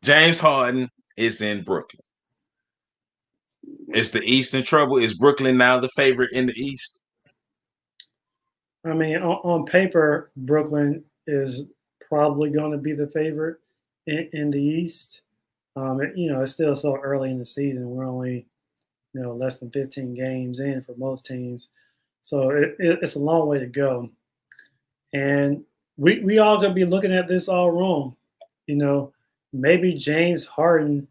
James Harden is in Brooklyn. Is the East in trouble? Is Brooklyn now the favorite in the East?
I mean, on paper, Brooklyn is probably going to be the favorite in the East. It's still so early in the season. We're only, less than 15 games in for most teams. So it's a long way to go. And we all going to be looking at this all wrong. Maybe James Harden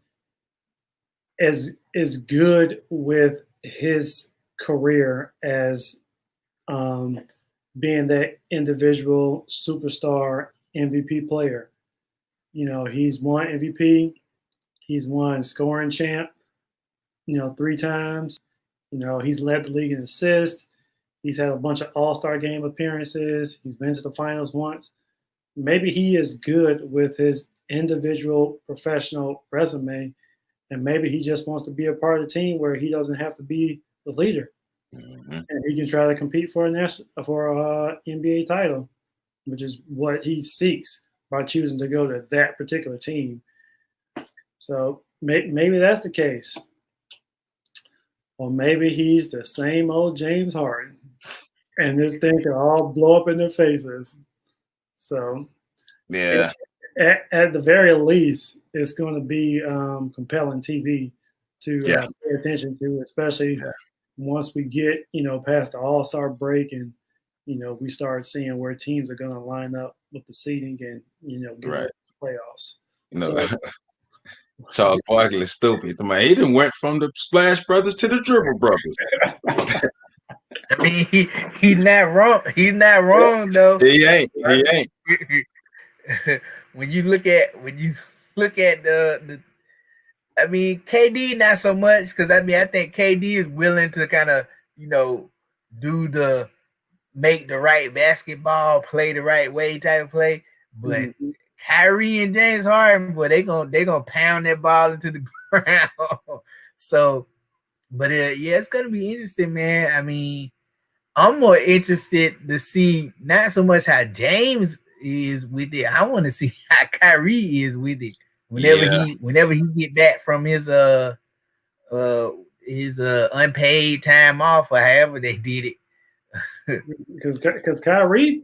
is good with his career as being that individual superstar MVP player. He's won MVP. He's won scoring champ, 3 times. He's led the league in assists. He's had a bunch of all-star game appearances. He's been to the finals once. Maybe he is good with his individual professional resume, and maybe he just wants to be a part of the team where he doesn't have to be the leader. Mm-hmm. And he can try to compete for a NBA title, which is what he seeks by choosing to go to that particular team. So maybe that's the case. Or maybe he's the same old James Harden, and this thing can all blow up in their faces. So,
yeah.
At the very least, it's going to be compelling TV to pay attention to, especially once we get, past the All-Star break and, we start seeing where teams are going to line up with the seeding and, get the playoffs.
Charles Barkley is stupid. Man, he done went from the Splash Brothers to the Dribble Brothers.
I mean, he's not wrong. He's not wrong though.
He ain't.
When you look at the I mean, KD not so much, because I think KD is willing to kind of make the right basketball, play the right way type of play, but Kyrie and James Harden, boy, they gonna pound that ball into the ground. So, but it's gonna be interesting, man. I mean, I'm more interested to see not so much how James is with it. I want to see how Kyrie is with it whenever he get back from his unpaid time off, or however they did it.
Because Kyrie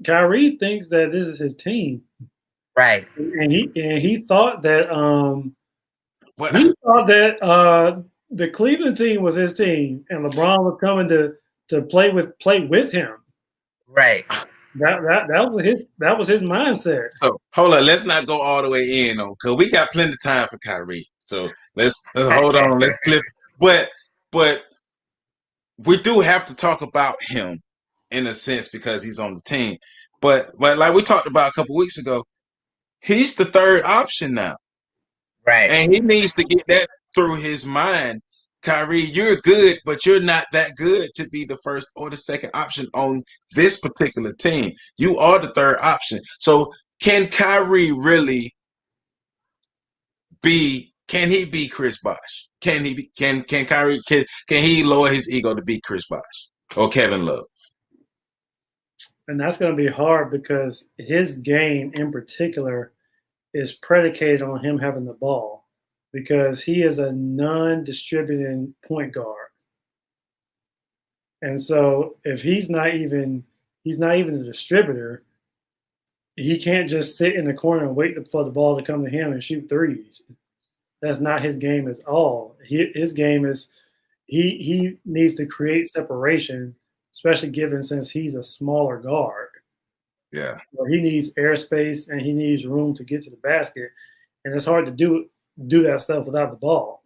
thinks that this is his team.
Right,
and he thought that the Cleveland team was his team, and LeBron was coming to play with him.
Right.
That was his mindset.
So hold on, let's not go all the way in on, because we got plenty of time for Kyrie. So let's hold on, let's flip. But we do have to talk about him in a sense because he's on the team. But like we talked about a couple weeks ago, he's the third option now.
Right.
And he needs to get that through his mind. Kyrie, you're good, but you're not that good to be the first or the second option on this particular team. You are the third option. So can Kyrie really can he be Chris Bosh? Can Kyrie can he lower his ego to be Chris Bosh or Kevin Love?
And that's going to be hard because his game in particular is predicated on him having the ball, because he is a non-distributing point guard. And so if he's not even a distributor, he can't just sit in the corner and wait for the ball to come to him and shoot threes. That's not his game at all. His game is he needs to create separation, especially given since he's a smaller guard.
Yeah.
So he needs airspace and he needs room to get to the basket. And it's hard to do that stuff without the ball.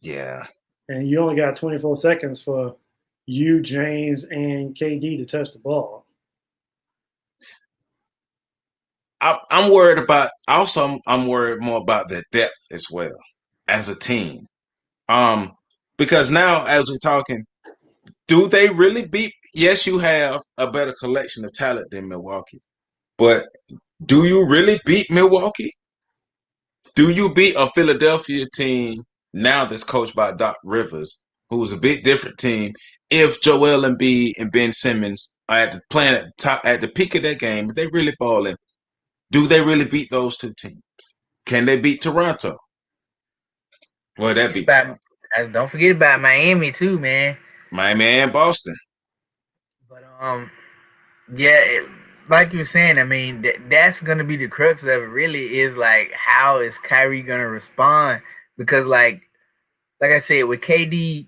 Yeah.
And you only got 24 seconds for you, James, and KD to touch the ball.
I'm worried about. Also, I'm worried more about their depth as well as a team. Because now as we're talking, do they really beat? Yes, you have a better collection of talent than Milwaukee, but do you really beat Milwaukee? Do you beat a Philadelphia team now that's coached by Doc Rivers, who's a big different team? If Joel Embiid and Ben Simmons are playing at the top, at the peak of their game, if they really balling, do they really beat those two teams? Can they beat Toronto? Well, that beat Toronto.
Don't forget about Miami too, man.
Miami and Boston.
But yeah, like you were saying, I mean, that's gonna be the crux of it. Really, is like, how is Kyrie gonna respond? Because like I said, with KD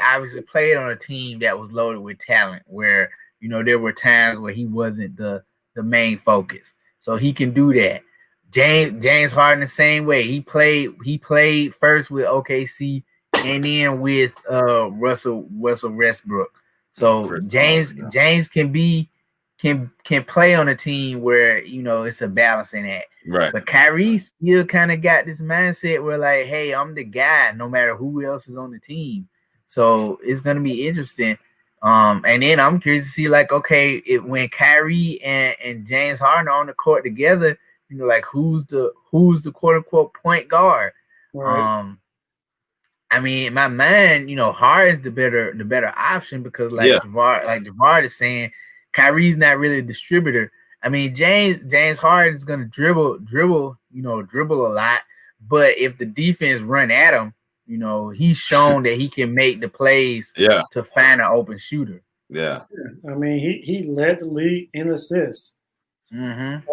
obviously played on a team that was loaded with talent, where there were times where he wasn't the main focus, so he can do that. James Harden the same way. He played first with OKC and then with Russell Westbrook. So James can play on a team where it's a balancing act.
Right.
But Kyrie still kind of got this mindset where like, hey, I'm the guy no matter who else is on the team. So it's gonna be interesting. And then I'm curious to see, like, okay, when Kyrie and James Harden are on the court together, like who's the quote unquote point guard?
Right.
I mean, in my mind, Harden's the better option, because Javard is saying, Kyrie's not really a distributor. I mean, James Harden is gonna dribble a lot, but if the defense run at him, he's shown that he can make the plays to find an open shooter.
Yeah.
I mean, he led the league in assists.
Mm-hmm.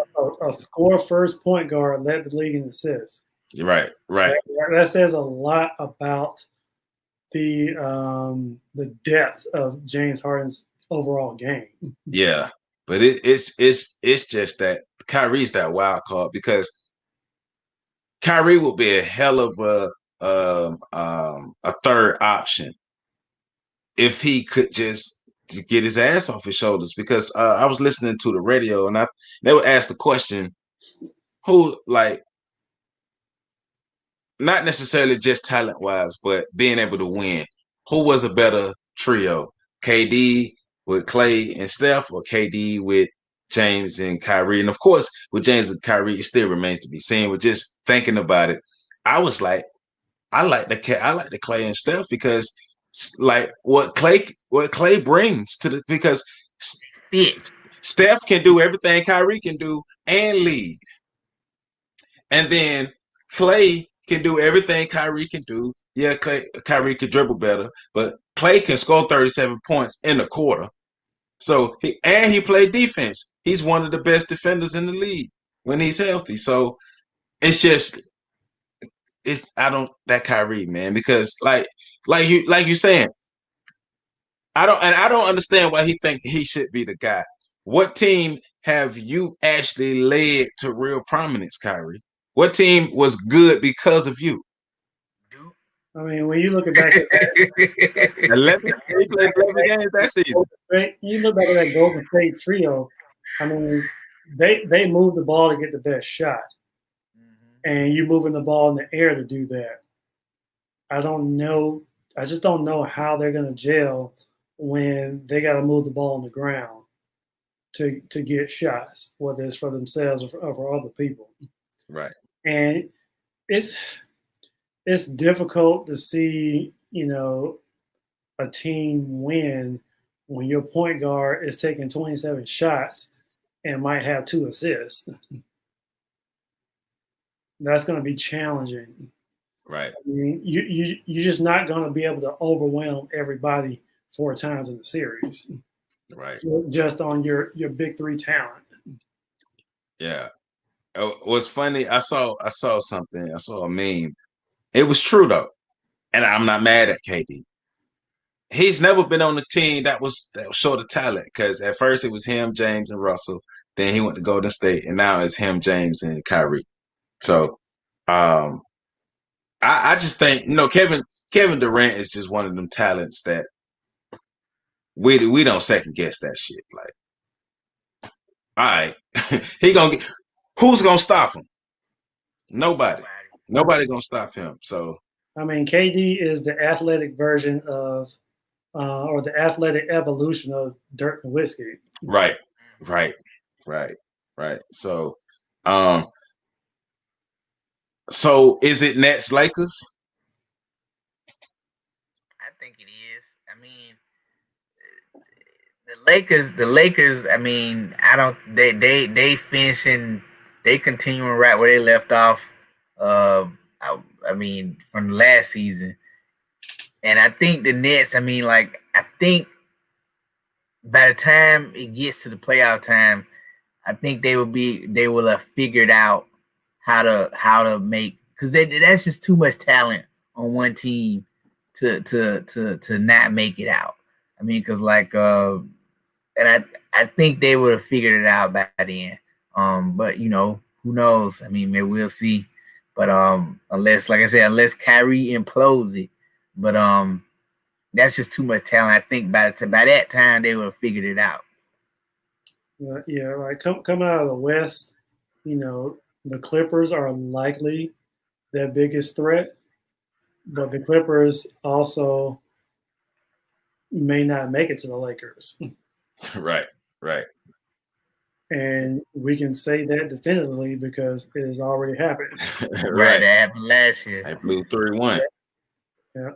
A score first point guard led the league in assists.
Right.
That says a lot about the depth of James Harden's overall game.
Yeah, but it's just that Kyrie's that wild card, because Kyrie would be a hell of a third option if he could just get his ass off his shoulders. Because I was listening to the radio and they would ask the question, who, like, not necessarily just talent wise, but being able to win, who was a better trio, KD with Clay and Steph, or KD with James and Kyrie? And of course, with James and Kyrie, it still remains to be seen. But just thinking about it, I was like, I like the Clay and Steph, because like what Clay brings to because Steph can do everything Kyrie can do and lead, and then Clay can do everything Kyrie can do. Yeah, Kyrie could dribble better, but Clay can score 37 points in a quarter. So he played defense. He's one of the best defenders in the league when he's healthy. So it's that Kyrie, man, because like you saying, I don't understand why he think he should be the guy. What team have you actually led to real prominence, Kyrie? What team was good because of you?
I mean, when you look back at that,
11 games that season.
You look back at that Golden State trio. I mean, they move the ball to get the best shot, and you moving the ball in the air to do that. I don't know. I just don't know how they're going to gel when they got to move the ball on the ground to get shots, whether it's for themselves or for other people.
Right.
And it's difficult to see, a team win when your point guard is taking 27 shots and might have 2 assists. That's going to be challenging.
Right.
I mean, you're just not going to be able to overwhelm everybody 4 times in the series.
Right.
Just on your big 3 talent.
Yeah. What's funny, I saw something. I saw a meme. It was true though, and I'm not mad at KD. He's never been on a team that was short of talent, because at first it was him, James, and Russell. Then he went to Golden State, and now it's him, James, and Kyrie. So, I just think Kevin Durant is just one of them talents that we don't second guess that shit. Like, All right, who's gonna stop him? Nobody. Nobody gonna stop him. So
I mean, KD is the athletic version of, or the athletic evolution of Dirk Nowitzki.
right. Um, so is it Nets Lakers?
I think it is. I mean, the Lakers. I mean, I don't. They finishing. They continuing right where they left off. I mean, from last season, and I think the Nets. I mean, like I think by the time it gets to the playoff time, I think they will have figured out how to make, because that's just too much talent on one team to not make it out. I mean, because and I think they would have figured it out by then. But who knows? I mean, maybe we'll see. But unless, like I said, unless Kyrie implodes it, but that's just too much talent. I think by that time they would have figured it out.
Yeah, like coming out of the West, the Clippers are likely their biggest threat, but the Clippers also may not make it to the Lakers.
Right.
And we can say that definitively because it has already happened.
Right, that happened last year.
They blew 3-1.
Yeah.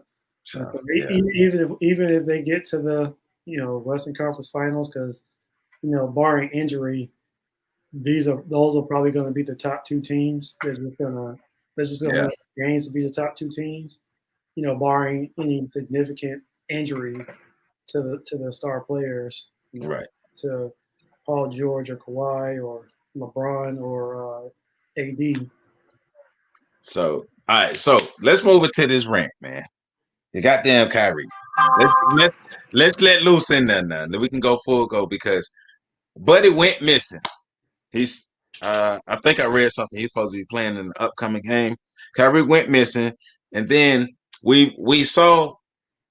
So,
even if they get to the Western Conference Finals, because barring injury, those are probably going to be the top two teams. They're just gonna win games to be the top two teams. Barring any significant injuries to the star players.
Right.
To Paul George or Kawhi or LeBron or AD.
So, all right. So let's move it to this rant, man. You goddamn Kyrie. Let's let loose in there now. We can go full go because Buddy went missing. He's I think I read something. He's supposed to be playing in the upcoming game. Kyrie went missing, and then we saw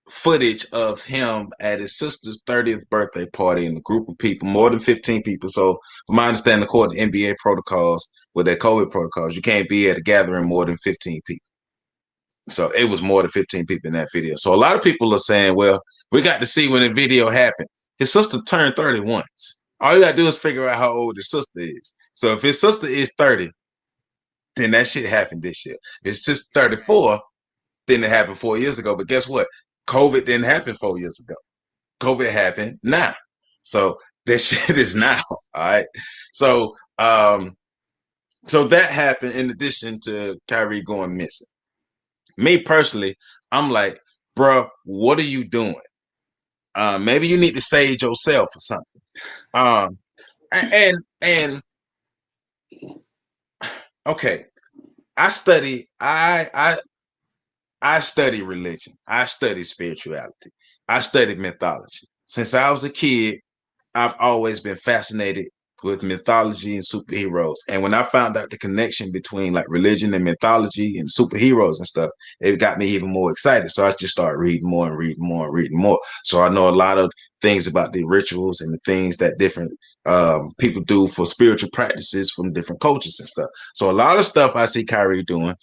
footage of him at his sister's 30th birthday party in a group of people, more than 15 people. So, from my understanding, according to NBA protocols, with their COVID protocols, you can't be at a gathering more than 15 people. So it was more than 15 people in that video. So a lot of people are saying, well, we got to see when the video happened. His sister turned 30 once. All you got to do is figure out how old his sister is. So if his sister is 30, then that shit happened this year. If his sister 34, then it happened 4 years ago. But guess what? COVID didn't happen 4 years ago. COVID happened now. So that shit is now. All right. So so that happened in addition to Kyrie going missing. Me personally, I'm like, bro, what are you doing? Maybe you need to sage yourself or something. And okay, I study religion. I study spirituality. I study mythology. Since I was a kid, I've always been fascinated with mythology and superheroes. And when I found out the connection between like religion and mythology and superheroes and stuff, it got me even more excited. So I just started reading more and reading more and reading more. So I know a lot of things about the rituals and the things that different people do for spiritual practices from different cultures and stuff. So a lot of stuff I see Kyrie doing,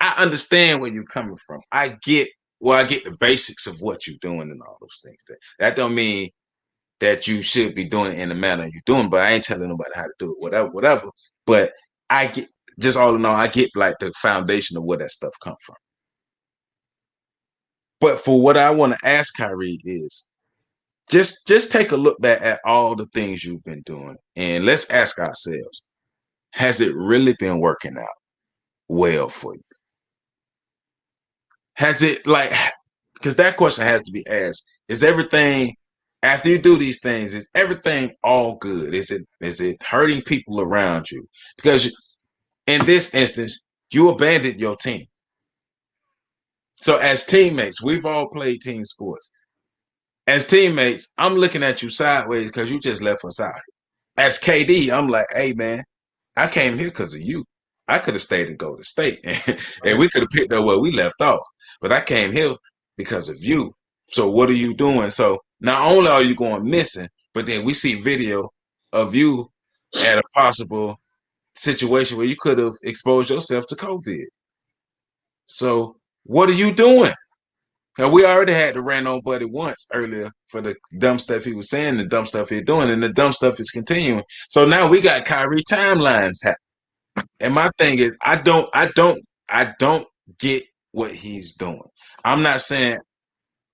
I understand where you're coming from. I get the basics of what you're doing and all those things. That don't mean that you should be doing it in the manner you're doing, but I ain't telling nobody how to do it, whatever. But I get, just all in all, I get like the foundation of where that stuff come from. But for what I want to ask Kyrie is, just take a look back at all the things you've been doing, and let's ask ourselves, has it really been working out well for you? Has it, like, because that question has to be asked, is everything, after you do these things, is everything all good? Is it hurting people around you? Because in this instance, you abandoned your team. So as teammates, we've all played team sports. As teammates, I'm looking at you sideways because you just left us out. As KD, I'm like, hey, man, I came here because of you. I could have stayed in Golden State, and we could have picked up where we left off. But I came here because of you. So what are you doing? So not only are you going missing, but then we see video of you at a possible situation where you could have exposed yourself to COVID. So what are you doing? Now, we already had to rant on Buddy once earlier for the dumb stuff he was saying, the dumb stuff he's doing, and the dumb stuff is continuing. So now we got Kyrie timelines happening. And my thing is, I don't get what he's doing. I'm not saying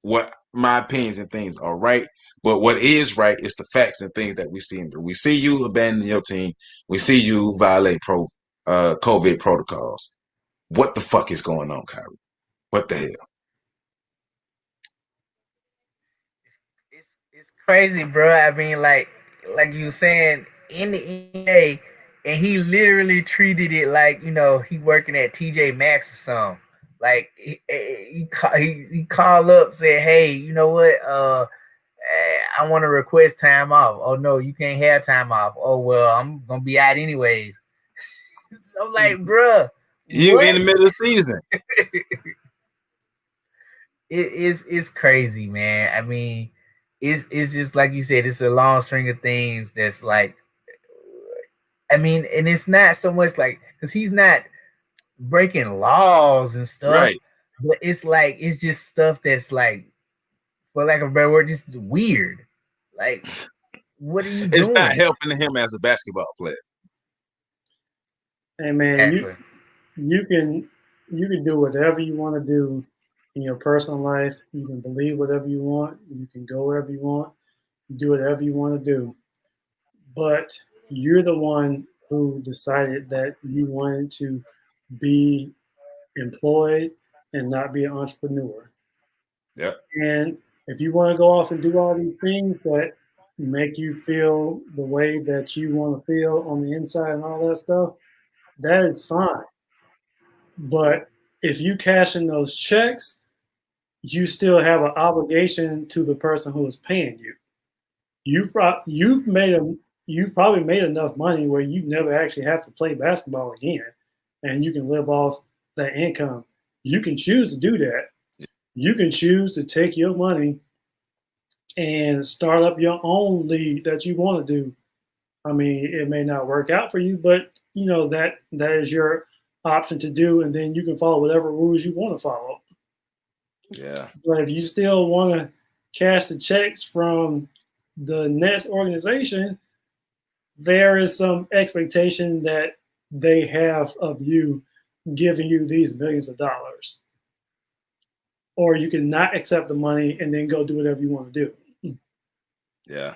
what my opinions and things are right, but what is right is the facts and things that we see. We see you abandon your team. We see you violate COVID protocols. What the fuck is going on, Kyrie? What the hell?
It's crazy, bro. I mean, like you were saying, in the NBA, and he literally treated it like, you know, he working at TJ Maxx or something. Like he called up, said, "Hey, you know what? I want to request time off." "Oh no, you can't have time off." "Oh well, I'm gonna be out anyways." I'm like, bruh,
you in the middle of the season.
It's crazy, man. I mean, it's just like you said, it's a long string of things that's like, I mean, and it's not so much like, because he's not breaking laws and stuff,
right?
But it's like, it's just stuff that's like, for lack of a better word, just weird. Like, what are you doing?
It's not helping him as a basketball player.
Hey man, you can do whatever you want to do in your personal life. You can believe whatever you want. You can go wherever you want. Do whatever you want to do. But you're the one who decided that you wanted to be employed and not be an entrepreneur.
Yeah.
And if you want to go off and do all these things that make you feel the way that you want to feel on the inside and all that stuff, that is fine. But if you cash in those checks, you still have an obligation to the person who is paying you. You've probably made enough money where you never actually have to play basketball again, and you can live off that income. You can choose to do that. You can choose to take your money and start up your own league that you want to do. I mean, it may not work out for you, but you know that is your option to do, and then you can follow whatever rules you want to follow.
Yeah.
But if you still want to cash the checks from the next organization, there is some expectation that they have of you giving you these millions of dollars. Or you can not accept the money and then go do whatever you want to do.
Yeah.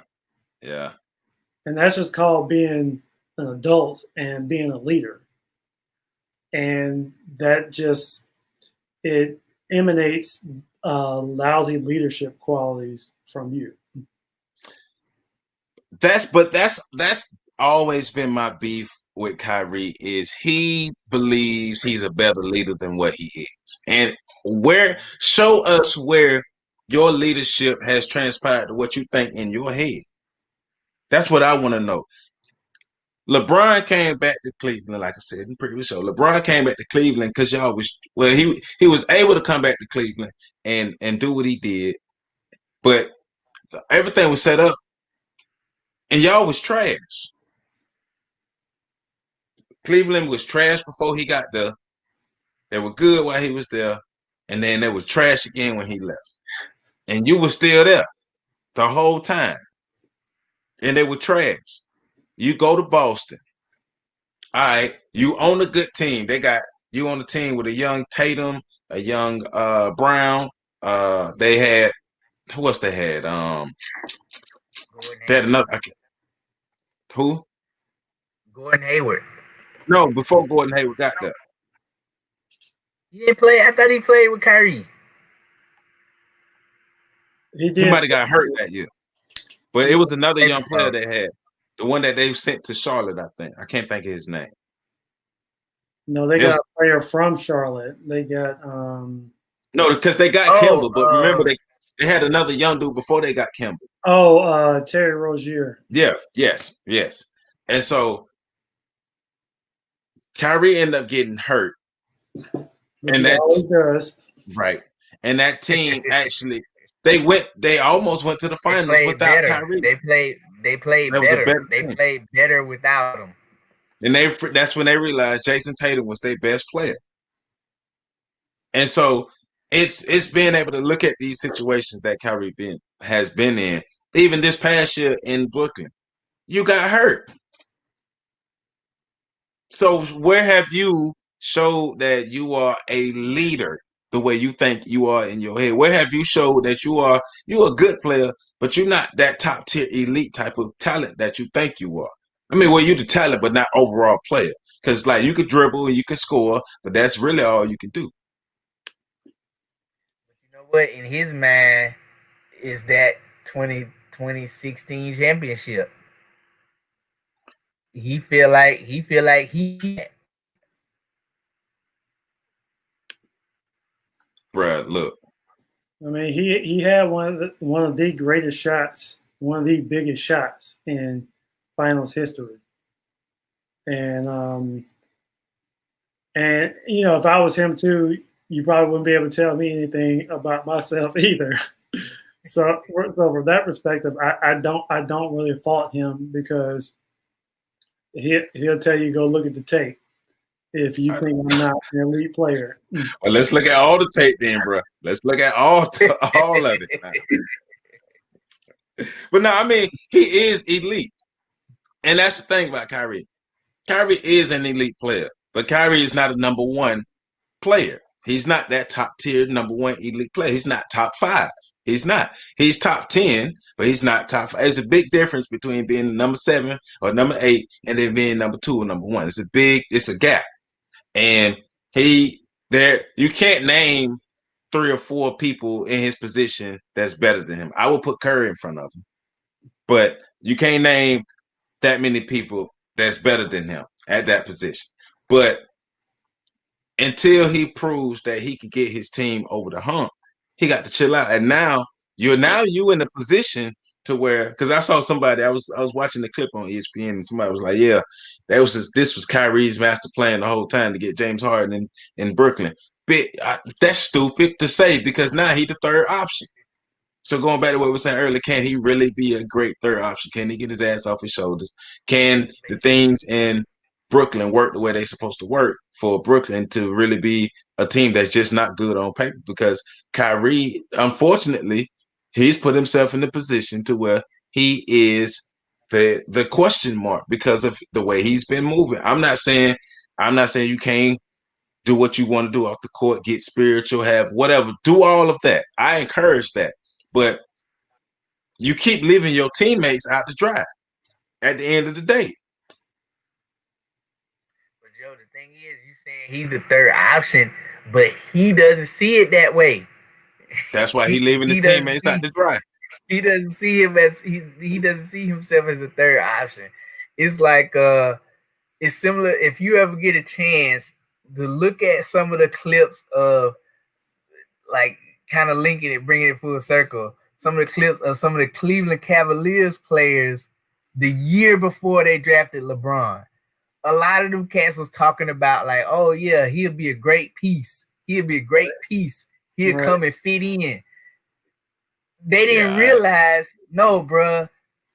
Yeah.
And that's just called being an adult and being a leader. And that just, it emanates lousy leadership qualities from you.
That's always been my beef with Kyrie, is he believes he's a better leader than what he is. And show us where your leadership has transpired to what you think in your head. That's what I want to know. LeBron came back to Cleveland, like I said in the previous show. LeBron came back to Cleveland because y'all was, well, he was able to come back to Cleveland and do what he did, but everything was set up, and y'all was trash. Cleveland was trash before he got there. They were good while he was there, and then they were trash again when he left. And you were still there the whole time, and they were trash. You go to Boston. All right, you own a good team. They got you on the team with a young Tatum, a young Brown. They had, who else they had? They had another. Who?
Gordon Hayward.
No, before Gordon Hayward got there.
He didn't play. I thought he played with Kyrie.
He might have got hurt that year, but it was another young player they had. The one that they sent to Charlotte, I think. I can't think of his name.
No, they got a player from Charlotte. They got
no, because they got Kemba, but remember they had another young dude before they got Kemba.
Oh, Terry Rozier.
Yeah, yes. And so Kyrie ended up getting hurt.
And that
right. And that team actually they almost went to the finals without Kyrie.
They They played better. They played better without him.
And that's when they realized Jason Tatum was their best player. And so it's being able to look at these situations that Kyrie has been in. Even this past year in Brooklyn, you got hurt. So where have you showed that you are a leader the way you think you are in your head? Where have you showed that you're a good player, but you're not that top tier elite type of talent that you think you are? I mean, well, you're the talent, but not overall player. Because like you could dribble and you could score, but that's really all you can do.
You know what? In his mind is that 2016 championship. He feel like he.
Bruh, look.
I mean, he had one of the greatest shots, one of the biggest shots in finals history. And you know, if I was him too, you probably wouldn't be able to tell me anything about myself either. So from that perspective, I don't really fault him because he'll tell you go look at the tape if you think I'm not an elite player.
Well, let's look at all the tape then, bro. Let's look at all of it. But no, I mean, he is elite. And that's the thing about Kyrie. Kyrie is an elite player, but Kyrie is not a number one player. He's not that top tier number one elite player. He's not top 5. He's not. He's top 10, but he's not top 5. There's a big difference between being number 7 or number 8 and then being number 2 or number 1. It's a gap. And you can't name 3 or 4 people in his position that's better than him. I would put Curry in front of him, but you can't name that many people that's better than him at that position. But until he proves that he can get his team over the hump, he got to chill out. And now you in a position to where, because I saw somebody, I was watching the clip on ESPN, and somebody was like, "Yeah, this was Kyrie's master plan the whole time to get James Harden in Brooklyn." But that's stupid to say because now he's the third option. So going back to what we were saying earlier, can he really be a great third option? Can he get his ass off his shoulders? Can the things in Brooklyn work the way they're supposed to work for Brooklyn to really be a team that's just not good on paper? Because Kyrie, unfortunately, he's put himself in the position to where he is the question mark because of the way he's been moving. I'm not saying you can't do what you want to do off the court, get spiritual, have whatever, do all of that. I encourage that. But you keep leaving your teammates out to dry at the end of the day.
But Joe, the thing is, you saying he's the third option, but he doesn't see it that way.
That's why he's leaving his teammates out to dry.
He doesn't see him as he doesn't see himself as the third option. It's like it's similar. If you ever get a chance to look at some of the clips of like kind of linking it, bringing it full circle. Some of the clips of some of the Cleveland Cavaliers players the year before they drafted LeBron. A lot of them cats was talking about like, oh yeah, he'll be a great piece. He'll be a great piece. He'll come and fit in. They didn't realize, no, bro,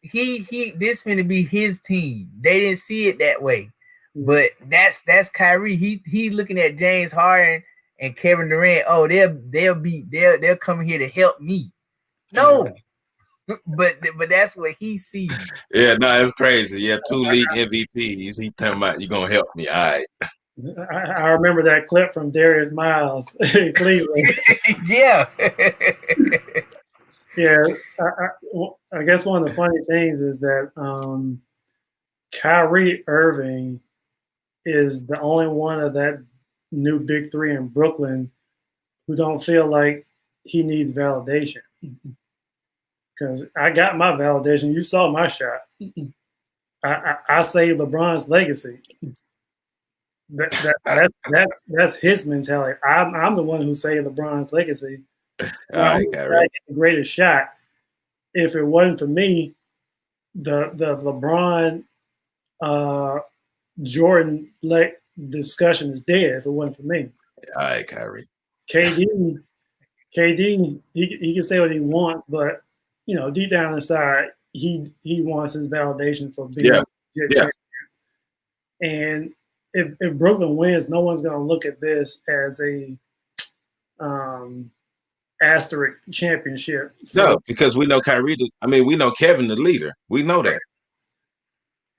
this finna be his team. They didn't see it that way. But that's Kyrie. He looking at James Harden and Kevin Durant. Oh, they'll come here to help me. No, but that's what he sees.
Yeah, no, it's crazy. Yeah, 2 league MVPs. He talking about you gonna help me. All right.
I remember that clip from Darius Miles in Cleveland.
Yeah.
Yeah. I guess one of the funny things is that Kyrie Irving is the only one of that new big 3 in Brooklyn who don't feel like he needs validation. Because I got my validation. You saw my shot. I saved LeBron's legacy. That's his mentality. I'm the one who saved LeBron's legacy. I'm the greatest shot. If it wasn't for me, the LeBron Jordan discussion is dead. If it wasn't for me,
all right, Kyrie.
KD, he can say what he wants, but you know, deep down inside, he wants his validation for being a good champion. And if Brooklyn wins, no one's going to look at this as a asterisk championship.
No, because we know Kyrie. We know Kevin the leader. We know that.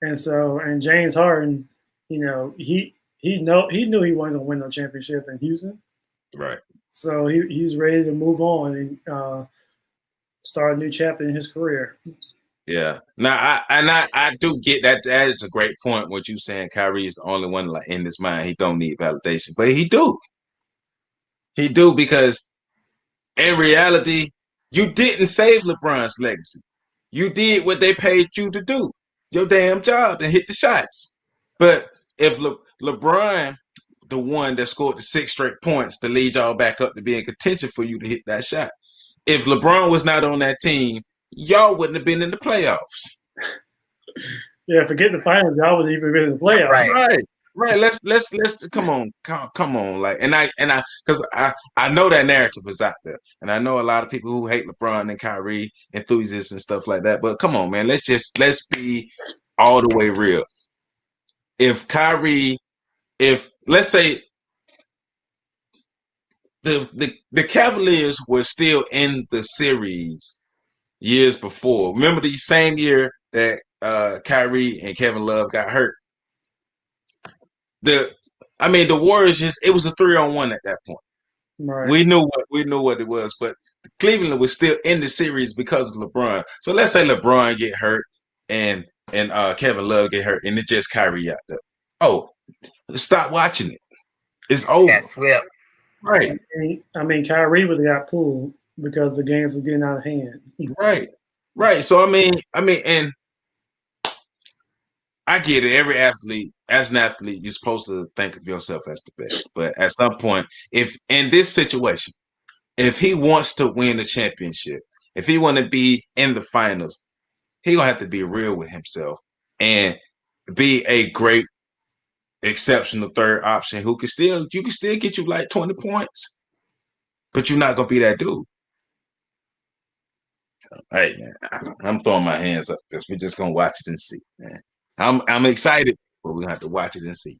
And James Harden, he knew he wasn't going to win no championship in Houston.
Right.
So he's ready to move on and start a new chapter in his career.
Yeah. Now I do get that. That is a great point. What you saying, Kyrie is the only one like in his mind. He don't need validation, but he do. He do, because in reality, you didn't save LeBron's legacy. You did what they paid you to do, your damn job, and hit the shots. But if LeBron, the one that scored the 6 straight points to lead y'all back up to be in contention for you to hit that shot, if LeBron was not on that team, y'all wouldn't have been in the playoffs.
Yeah, forget the finals. Y'all wouldn't even been in the playoffs.
Right. Let's come on. Like, and I because I know that narrative is out there, and I know a lot of people who hate LeBron and Kyrie enthusiasts and stuff like that. But come on, man, let's be all the way real. If let's say the Cavaliers were still in the series years before, remember the same year that Kyrie and Kevin Love got hurt. The Warriors it was a 3-on-1 at that point.
Right.
We knew what it was, but Cleveland was still in the series because of LeBron. So let's say LeBron get hurt and Kevin Love get hurt, and it's just Kyrie out there. Oh, stop watching it. It's over.
That's well.
Right.
Kyrie would have got pulled because the games were getting out of hand.
Right. So and I get it. Every athlete, as an athlete, you're supposed to think of yourself as the best. But at some point, if in this situation, if he wants to win a championship, if he want to be in the finals, he gonna have to be real with himself and be a great, exceptional third option who can still get you like 20 points, but you're not gonna be that dude. So, hey man, I'm throwing my hands up. This we're just gonna watch it and see, man. I'm excited, but we're gonna have to watch it and see.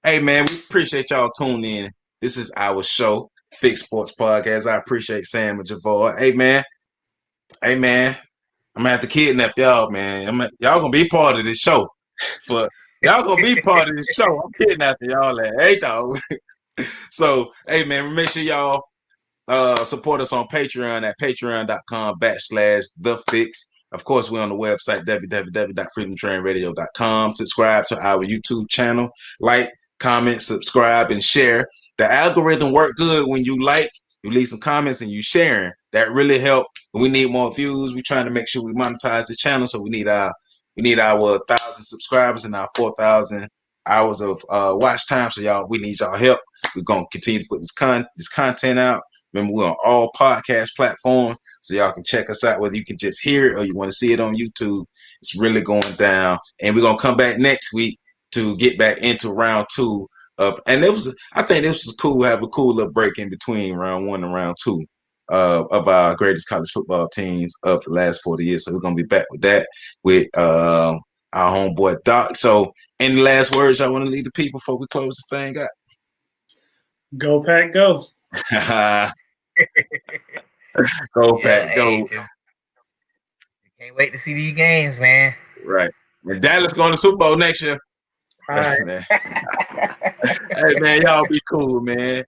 Hey man, we appreciate y'all tuning in. This is our show, Fix Sports Podcast. I appreciate Sam and Javard. Hey man, I'm gonna have to kidnap y'all, man. Y'all gonna be part of this show. Y'all gonna be part of this show. I'm kidnapping y'all. Hey dog. So hey man, make sure y'all support us on Patreon at patreon.com/thefix. Of course, we're on the website, www.freedomtrainradio.com. Subscribe to our YouTube channel. Like, comment, subscribe, and share. The algorithm work good when you like, you leave some comments, and you sharing. That really help. We need more views. We're trying to make sure we monetize the channel, so we need our 1,000 subscribers and our 4,000 hours of watch time. So y'all, we need y'all help. We're gonna continue to put this content out. Remember, we're on all podcast platforms, so y'all can check us out, whether you can just hear it or you want to see it on YouTube. It's really going down. And we're going to come back next week to get back into round 2 of, and I think this was cool, have a cool little break in between round 1 and round 2 of our greatest college football teams of the last 40 years. So we're going to be back with that with our homeboy Doc. So any last words y'all want to leave the people before we close this thing up?
Go Pack, go.
Go Pack, go.
Can't wait to see these games, man.
Right. And Dallas going to Super Bowl next year.
All right.
Man. Hey, man, y'all be cool, man.